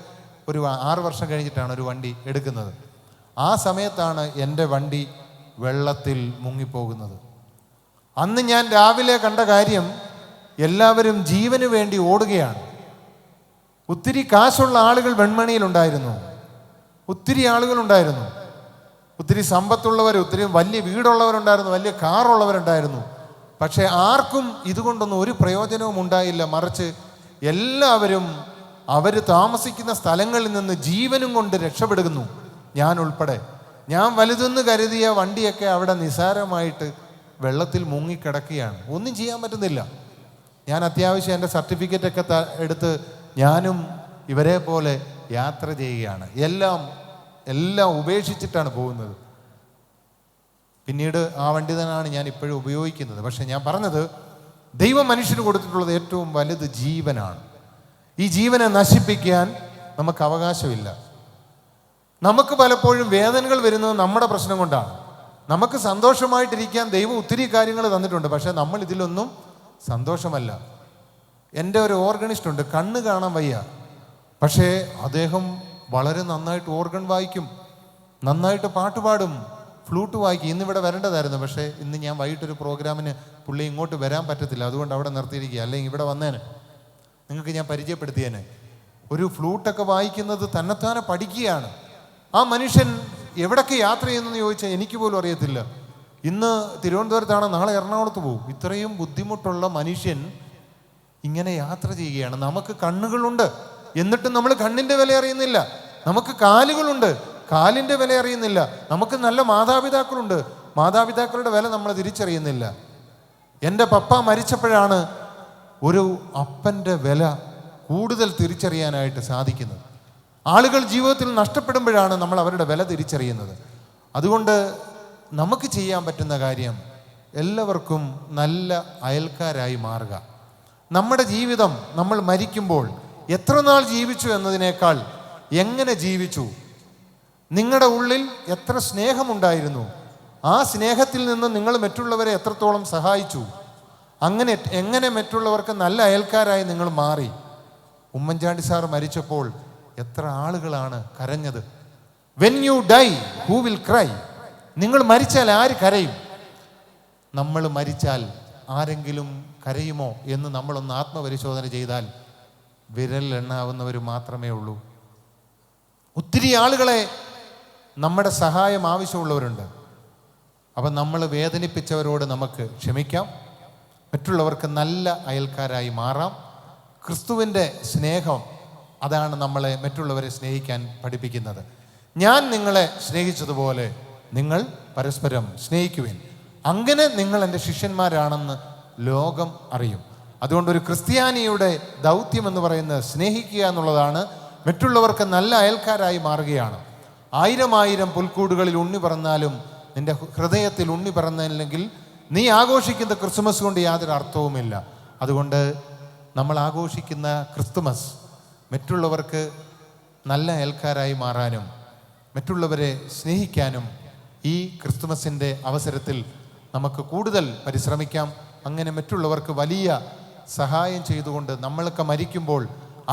ഒരു 6 വർഷം കഴിഞ്ഞിട്ടാണ് ഒരു വണ്ടി എടുക്കുന്നത്. ആ സമയത്താണ് എൻ്റെ വണ്ടി വെള്ളത്തിൽ മുങ്ങിപ്പോകുന്നത്. അന്ന് ഞാൻ രാവിലെ കണ്ട കാര്യം, എല്ലാവരും ജീവന് വേണ്ടി ഓടുകയാണ്. ഒത്തിരി കാശുള്ള ആളുകൾ വെൺമണിയിലുണ്ടായിരുന്നു, ഒത്തിരി ആളുകളുണ്ടായിരുന്നു, ഒത്തിരി സമ്പത്തുള്ളവർ, ഒത്തിരി വലിയ വീടുള്ളവരുണ്ടായിരുന്നു, വലിയ കാറുള്ളവരുണ്ടായിരുന്നു. പക്ഷേ ആർക്കും ഇതുകൊണ്ടൊന്നും ഒരു പ്രയോജനവും ഉണ്ടായില്ല. മറിച്ച് എല്ലാവരും അവർ താമസിക്കുന്ന സ്ഥലങ്ങളിൽ നിന്ന് ജീവനും കൊണ്ട് രക്ഷപ്പെടുന്നു. ഞാൻ ഉൾപ്പെടെ. ഞാൻ വലുതെന്ന് കരുതിയ വണ്ടിയൊക്കെ അവിടെ നിസാരമായിട്ട് വെള്ളത്തിൽ മുങ്ങിക്കിടക്കുകയാണ്. ഒന്നും ചെയ്യാൻ പറ്റുന്നില്ല. ഞാൻ അത്യാവശ്യം എൻ്റെ സർട്ടിഫിക്കറ്റൊക്കെ എടുത്ത് ഞാനും ഇവരെ പോലെ യാത്ര ചെയ്യുകയാണ്. എല്ലാം ഉപേക്ഷിച്ചിട്ടാണ് പോകുന്നത്. പിന്നീട് ആ വണ്ടി തന്നെയാണ് ഞാൻ ഇപ്പോഴും ഉപയോഗിക്കുന്നത്. പക്ഷെ ഞാൻ പറഞ്ഞത്, ദൈവം മനുഷ്യന് കൊടുത്തിട്ടുള്ളത് ഏറ്റവും വലുത് ജീവനാണ്. ഈ ജീവനെ നശിപ്പിക്കാൻ നമുക്ക് അവകാശമില്ല. നമുക്ക് പലപ്പോഴും വേദനകൾ വരുന്നത് നമ്മുടെ പ്രശ്നം കൊണ്ടാണ്. നമുക്ക് സന്തോഷമായിട്ടിരിക്കാൻ ദൈവം ഒത്തിരി കാര്യങ്ങൾ തന്നിട്ടുണ്ട്, പക്ഷെ നമ്മൾ ഇതിലൊന്നും സന്തോഷമല്ല. എൻ്റെ ഒരു ഓർഗണിസ്റ്റ് ഉണ്ട്, കണ്ണ് കാണാൻ വയ്യ, പക്ഷേ അദ്ദേഹം വളരെ നന്നായിട്ട് ഓർഗൺ വായിക്കും, നന്നായിട്ട് പാട്ട് പാടും, ഫ്ലൂട്ട് വായിക്കും. ഇന്നിവിടെ വരേണ്ടതായിരുന്നു, പക്ഷേ ഇന്ന് ഞാൻ വൈകിട്ടൊരു പ്രോഗ്രാമിന് പുള്ളി ഇങ്ങോട്ട് വരാൻ പറ്റത്തില്ല, അതുകൊണ്ട് അവിടെ നിർത്തിയിരിക്കുക. അല്ലെങ്കിൽ ഇവിടെ വന്നേനെ, നിങ്ങൾക്ക് ഞാൻ പരിചയപ്പെടുത്തിയേനെ. ഒരു ഫ്ലൂട്ടൊക്കെ വായിക്കുന്നത് തന്നെത്താനെ പഠിക്കുകയാണ്. ആ മനുഷ്യൻ എവിടൊക്കെ യാത്ര ചെയ്യുന്നെന്ന് ചോദിച്ചാൽ എനിക്ക് പോലും അറിയത്തില്ല. ഇന്ന് തിരുവനന്തപുരത്താണ്, നാളെ എറണാകുളത്ത് പോകും. ഇത്രയും ബുദ്ധിമുട്ടുള്ള മനുഷ്യൻ ഇങ്ങനെ യാത്ര ചെയ്യുകയാണ്. നമുക്ക് കണ്ണുകളുണ്ട്, എന്നിട്ടും നമ്മൾ കണ്ണിൻ്റെ വില അറിയുന്നില്ല. നമുക്ക് കാലുകളുണ്ട്, കാലിൻ്റെ വില അറിയുന്നില്ല. നമുക്ക് നല്ല മാതാപിതാക്കളുണ്ട്, മാതാപിതാക്കളുടെ വില നമ്മൾ തിരിച്ചറിയുന്നില്ല. എൻ്റെ പപ്പ മരിച്ചപ്പോഴാണ് ഒരു അപ്പൻ്റെ വില കൂടുതൽ തിരിച്ചറിയാനായിട്ട് സാധിക്കുന്നത്. ആളുകൾ ജീവിതത്തിൽ നഷ്ടപ്പെടുമ്പോഴാണ് നമ്മൾ അവരുടെ വില തിരിച്ചറിയുന്നത്. അതുകൊണ്ട് നമുക്ക് ചെയ്യാൻ പറ്റുന്ന കാര്യം, എല്ലാവർക്കും നല്ല അയൽക്കാരായി മാറുക. നമ്മുടെ ജീവിതം നമ്മൾ മരിക്കുമ്പോൾ എത്ര നാൾ ജീവിച്ചു എന്നതിനേക്കാൾ എങ്ങനെ ജീവിച്ചു, നിങ്ങളുടെ ഉള്ളിൽ എത്ര സ്നേഹമുണ്ടായിരുന്നു, ആ സ്നേഹത്തിൽ നിന്ന് നിങ്ങൾ മറ്റുള്ളവരെ എത്രത്തോളം സഹായിച്ചു, എങ്ങനെ മറ്റുള്ളവർക്ക് നല്ല അയൽക്കാരായി നിങ്ങൾ മാറി. ഉമ്മൻചാണ്ടി സാർ മരിച്ചപ്പോൾ എത്ര ആളുകളാണ് കരഞ്ഞത്. When you dye who will cry? നിങ്ങൾ മരിച്ചാൽ ആര് കരയും? നമ്മൾ മരിച്ചാൽ ആരെങ്കിലും കരയുമോ എന്ന് നമ്മളൊന്ന് ആത്മപരിശോധന ചെയ്താൽ വിരലിലെണ്ണാവുന്നവർ മാത്രമേ ഉള്ളൂ. ഒത്തിരി ആളുകളെ നമ്മുടെ സഹായം ആവശ്യമുള്ളവരുണ്ട്. അപ്പം നമ്മൾ വേദനിപ്പിച്ചവരോട് നമുക്ക് ക്ഷമിക്കാം, മറ്റുള്ളവർക്ക് നല്ല അയൽക്കാരായി മാറാം. ക്രിസ്തുവിൻ്റെ സ്നേഹം അതാണ് നമ്മളെ മറ്റുള്ളവരെ സ്നേഹിക്കാൻ പഠിപ്പിക്കുന്നത്. ഞാൻ നിങ്ങളെ സ്നേഹിച്ചതുപോലെ നിങ്ങൾ പരസ്പരം സ്നേഹിക്കുവിൻ, അങ്ങനെ നിങ്ങൾ എൻ്റെ ശിഷ്യന്മാരാണെന്ന് ലോകം അറിയും. അതുകൊണ്ട് ഒരു ക്രിസ്ത്യാനിയുടെ ദൗത്യം എന്ന് പറയുന്നത് സ്നേഹിക്കുക എന്നുള്ളതാണ്. മറ്റുള്ളവർക്ക് നല്ല അയൽക്കാരായി മാറുകയാണ്. 1000 പുൽക്കൂടുകളിൽ ഉണ്ണി പറന്നാലും നിന്റെ ഹൃദയത്തിൽ ഉണ്ണി പറന്നില്ലെങ്കിൽ നീ ആഘോഷിക്കുന്ന ക്രിസ്മസ് കൊണ്ട് യാതൊരു അർത്ഥവുമില്ല. അതുകൊണ്ട് നമ്മൾ ആഘോഷിക്കുന്ന ക്രിസ്തുമസ് മറ്റുള്ളവർക്ക് നല്ല അയൽക്കാരായി മാറാനും മറ്റുള്ളവരെ സ്നേഹിക്കാനും ഈ ക്രിസ്തുമസിൻ്റെ അവസരത്തിൽ നമുക്ക് കൂടുതൽ പരിശ്രമിക്കാം. അങ്ങനെ മറ്റുള്ളവർക്ക് വലിയ സഹായം ചെയ്തുകൊണ്ട് നമ്മളൊക്കെ മരിക്കുമ്പോൾ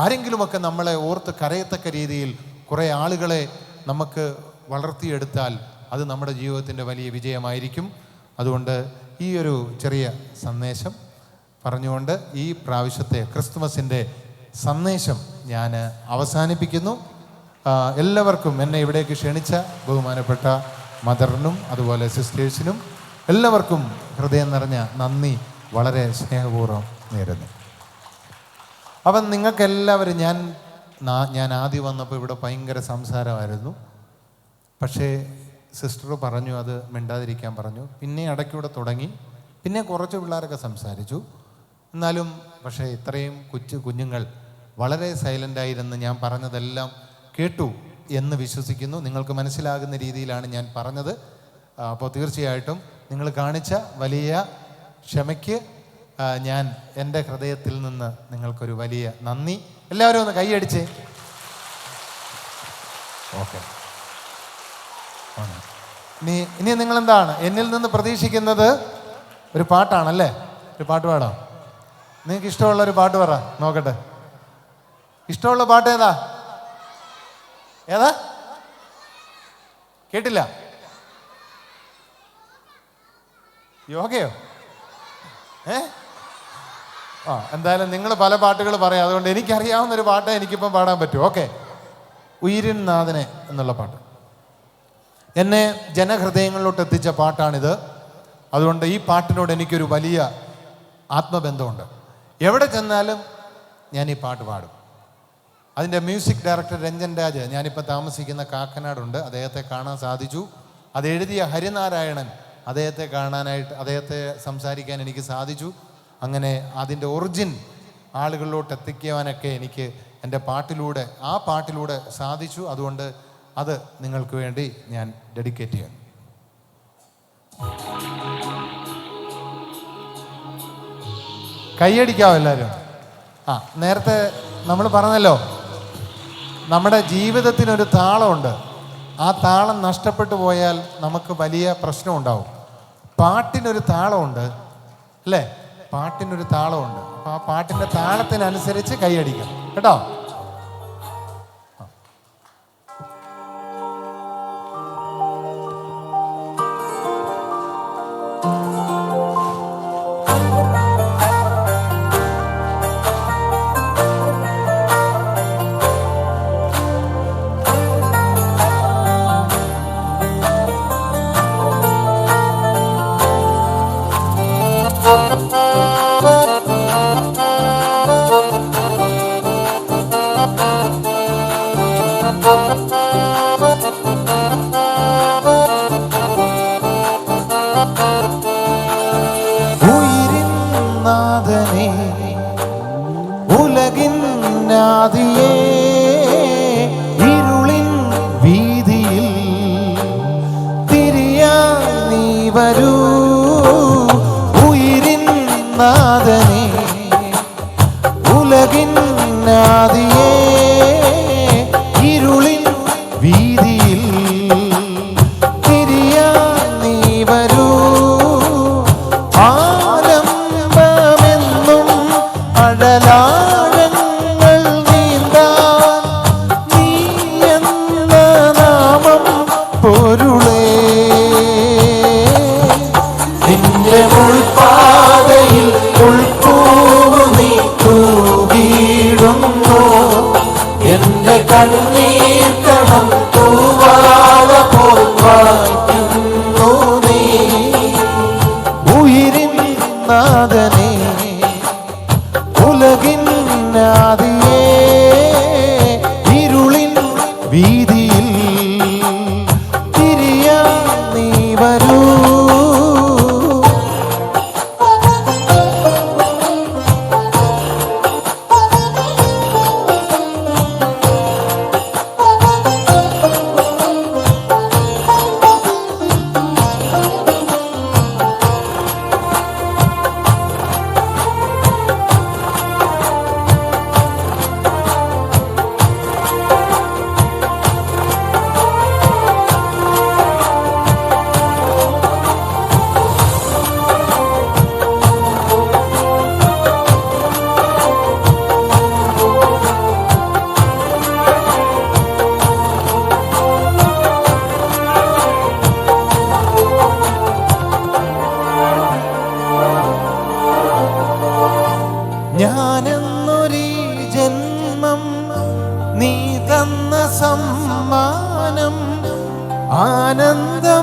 ആരെങ്കിലുമൊക്കെ നമ്മളെ ഓർത്ത് കരയത്തക്ക രീതിയിൽ കുറേ ആളുകളെ നമുക്ക് വളർത്തിയെടുത്താൽ അത് നമ്മുടെ ജീവിതത്തിൻ്റെ വലിയ വിജയമായിരിക്കും. അതുകൊണ്ട് ഈ ഒരു ചെറിയ സന്ദേശം പറഞ്ഞുകൊണ്ട് ഈ പ്രാവശ്യത്തെ ക്രിസ്തുമസിൻ്റെ സന്ദേശം ഞാൻ അവസാനിപ്പിക്കുന്നു. എല്ലാവർക്കും എന്നെ ഇവിടേക്ക് ക്ഷണിച്ച ബഹുമാനപ്പെട്ട മദറിനും അതുപോലെ സിസ്റ്റേഴ്സിനും എല്ലാവർക്കും ഹൃദയം നിറഞ്ഞ നന്ദി വളരെ സ്നേഹപൂർവ്വം നേരുന്നു. അപ്പം നിങ്ങൾക്കെല്ലാവരും ഞാൻ ആദ്യം വന്നപ്പോൾ ഇവിടെ ഭയങ്കര സംസാരമായിരുന്നു. പക്ഷേ സിസ്റ്റർ പറഞ്ഞു അത് മിണ്ടാതിരിക്കാൻ പറഞ്ഞു. പിന്നെ ഇടയ്ക്കൂടെ തുടങ്ങി. പിന്നെ കുറച്ച് പിള്ളേരൊക്കെ സംസാരിച്ചു. എന്നാലും പക്ഷേ ഇത്രയും കുഞ്ഞുങ്ങൾ വളരെ സൈലൻ്റായിരുന്ന് ഞാൻ പറഞ്ഞതെല്ലാം കേട്ടു എന്ന് വിശ്വസിക്കുന്നു. നിങ്ങൾക്ക് മനസ്സിലാകുന്ന രീതിയിലാണ് ഞാൻ പറഞ്ഞത്. അപ്പോൾ തീർച്ചയായിട്ടും നിങ്ങൾ കാണിച്ച വലിയ ക്ഷമയ്ക്ക് ഞാൻ എൻ്റെ ഹൃദയത്തിൽ നിന്ന് നിങ്ങൾക്കൊരു വലിയ നന്ദി. എല്ലാവരും ഒന്ന് കൈയടിച്ചേ. ഓക്കെ. ഇനി നിങ്ങളെന്താണ് എന്നിൽ നിന്ന് പ്രതീക്ഷിക്കുന്നത്? ഒരു പാട്ടാണല്ലേ? ഒരു പാട്ട് പാടാം. നിങ്ങൾക്ക് ഇഷ്ടമുള്ള ഒരു പാട്ട് പറ നോക്കട്ടെ. ഇഷ്ടമുള്ള പാട്ട് ഏതാ? കേട്ടില്ല? യോഗയോ? എന്തായാലും നിങ്ങൾ പല പാട്ടുകൾ പറയാം. അതുകൊണ്ട് എനിക്കറിയാവുന്നൊരു പാട്ട് എനിക്കിപ്പം പാടാൻ പറ്റും. ഓക്കെ. ഉയിരിൻ നാഥനെ എന്നുള്ള പാട്ട് എന്നെ ജനഹൃദയങ്ങളിലോട്ട് എത്തിച്ച പാട്ടാണിത്. അതുകൊണ്ട് ഈ പാട്ടിനോട് എനിക്കൊരു വലിയ ആത്മബന്ധമുണ്ട്. എവിടെ ചെന്നാലും ഞാൻ ഈ പാട്ട് പാടും. അതിൻ്റെ മ്യൂസിക് ഡയറക്ടർ രഞ്ജൻ രാജ്, ഞാനിപ്പോൾ താമസിക്കുന്ന കാക്കനാടുണ്ട്, അദ്ദേഹത്തെ കാണാൻ സാധിച്ചു. അത് എഴുതിയ ഹരിനാരായണൻ, അദ്ദേഹത്തെ സംസാരിക്കാൻ എനിക്ക് സാധിച്ചു. അങ്ങനെ അതിൻ്റെ ഒറിജിൻ ആളുകളിലോട്ട് എത്തിക്കുവാനൊക്കെ എനിക്ക് എൻ്റെ ആ പാട്ടിലൂടെ സാധിച്ചു. അതുകൊണ്ട് അത് നിങ്ങൾക്ക് വേണ്ടി ഞാൻ ഡെഡിക്കേറ്റ് ചെയ്യാം. കൈയടിക്കാവോ എല്ലാവരും? നേരത്തെ നമ്മൾ പറഞ്ഞല്ലോ നമ്മുടെ ജീവിതത്തിനൊരു താളമുണ്ട്. ആ താളം നഷ്ടപ്പെട്ടു പോയാൽ നമുക്ക് വലിയ പ്രശ്നമുണ്ടാവും. പാട്ടിനൊരു താളമുണ്ട് അല്ലേ? പാട്ടിനൊരു താളമുണ്ട്. അപ്പോൾ ആ പാട്ടിൻ്റെ താളത്തിനനുസരിച്ച് കൈയടിക്കണം കേട്ടോ. ഉലകിന്നാദിയേ ഇരുളിൻ വീതിയിൽ തിരിയാൻ നീ വരൂ. ഉയിരിൻ നാഥനേ ഉലകിന്നാദിയേ ഇരുളിൻ വീതിയിൽ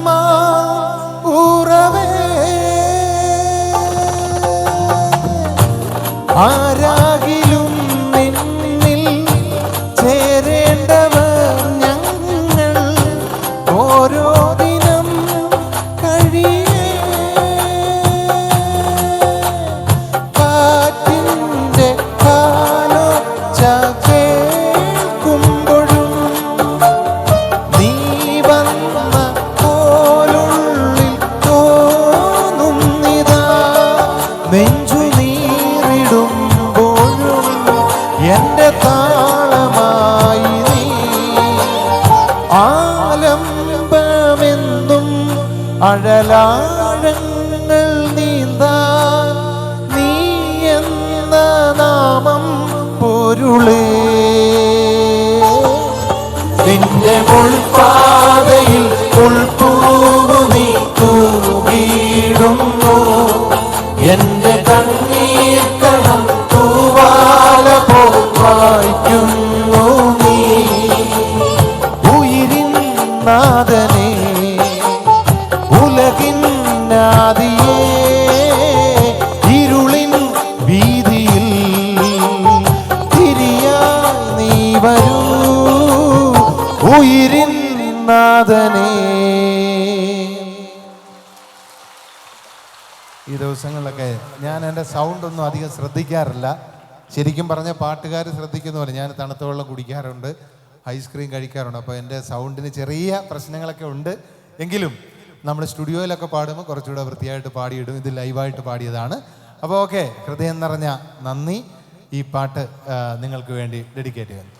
ശാന്തമാ ഉറവേ ആരാകിലും നിന്നിൽ ചേരേണ്ടവർ ഞങ്ങൾ ഓരോ ദിനം കഴിയേ കാറ്റിൻ്റെ കാലൊച്ച കേൾക്കുമ്പോഴും നീ വന്ന പോലുള്ളിൽ തോന്നുന്നിതാ നെഞ്ചു നീറിടുമ്പോഴും എൻ്റെ താളമായി നീ ആലംബമെന്നും അഴലാഴങ്ങൾ നീന്താൻ നീ എന്ന നാമം പൊരുളേ നിന്റെ ഉൾപാതയിൽ ഉൾപ്പൂവു നീ തൂകിടുന്നു എന്റെ കണ്ണീർ കണം തൂവാല പോവായിക്കുന്നു നീ ഉയിരിൻ നാഥനേ ഉലകിന്നാദിയേ ഇരുളിൻ വീതിയിൽ തിരിയായി നീ വരൂ ഉയിരിൻ നാഥനേ. ഈ ദിവസങ്ങളിലൊക്കെ ഞാൻ എൻ്റെ സൗണ്ടൊന്നും അധികം ശ്രദ്ധിക്കാറില്ല. ശരിക്കും പറഞ്ഞ പാട്ടുകാർ ശ്രദ്ധിക്കുന്ന പോലെ ഞാൻ തണുത്ത വെള്ളം കുടിക്കാറുണ്ട്, ഐസ്ക്രീം കഴിക്കാറുണ്ട്. അപ്പോൾ എൻ്റെ സൗണ്ടിന് ചെറിയ പ്രശ്നങ്ങളൊക്കെ ഉണ്ട്. എങ്കിലും നമ്മൾ സ്റ്റുഡിയോയിലൊക്കെ പാടുമ്പോൾ കുറച്ചുകൂടെ വൃത്തിയായിട്ട് പാടിയിടും. ഇത് ലൈവായിട്ട് പാടിയതാണ്. അപ്പോൾ ഓക്കെ, ഹൃദയം നിറഞ്ഞ നന്ദി. ഈ പാട്ട് നിങ്ങൾക്ക് വേണ്ടി ഡെഡിക്കേറ്റ് ചെയ്യുന്നു.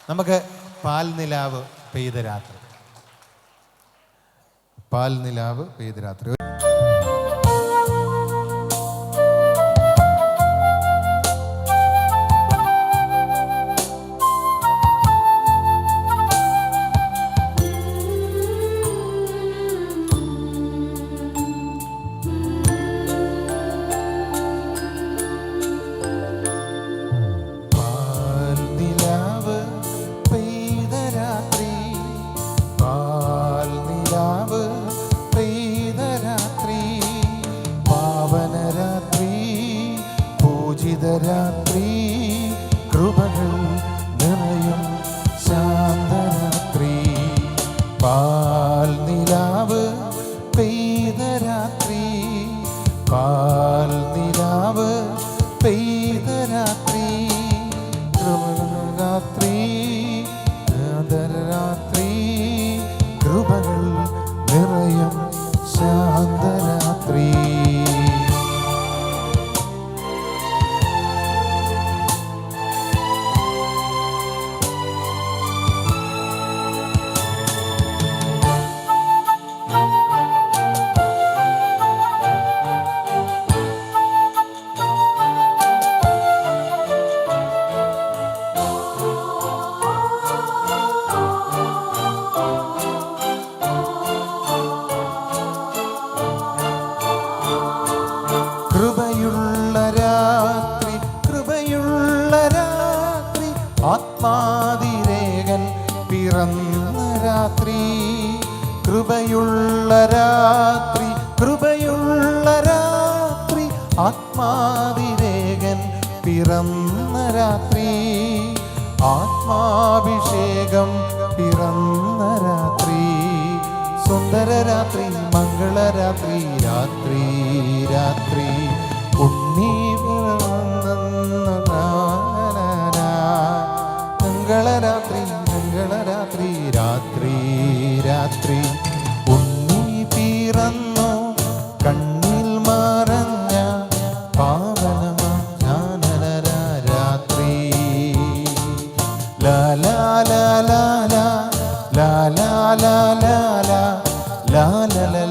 നമുക്ക് പാൽ നിലാവ് പെയ്ത രാത്രി. പാൽ നിലാവ് പെയ്ത രാത്രി. രാത്രി കൃപകൾ നിറയും ശാന്തരാത്രി പാൽ നിലാവ് പെയ്ത രാത്രി പാൽ നിലാവ് പെയ്ത രാത്രി രാത്രി രാത്രി കൃപകൾ നിറയും ശാന്തരാത്രി. ആത്മാതിരേകൻ പിറന്ന രാത്രി കൃപയുള്ള രാത്രി കൃപയുള്ള രാത്രി ആത്മാതിരേകൻ പിറന്ന രാത്രി ആത്മാഭിഷേകം പിറന്ന രാത്രി സുന്ദര രാത്രി മംഗളരാത്രി രാത്രി രാത്രി ഉണ്ണി മംഗളരാത്രി മംഗളരാത്രി രാത്രി രാത്രി ഉണ്ണി പിറന്നു കണ്ണിൽ മറഞ്ഞ പാവനമാ രാത്രി ലാലാ ലാലാ ലാലാ ലാലാ ലാലാ ലാലാ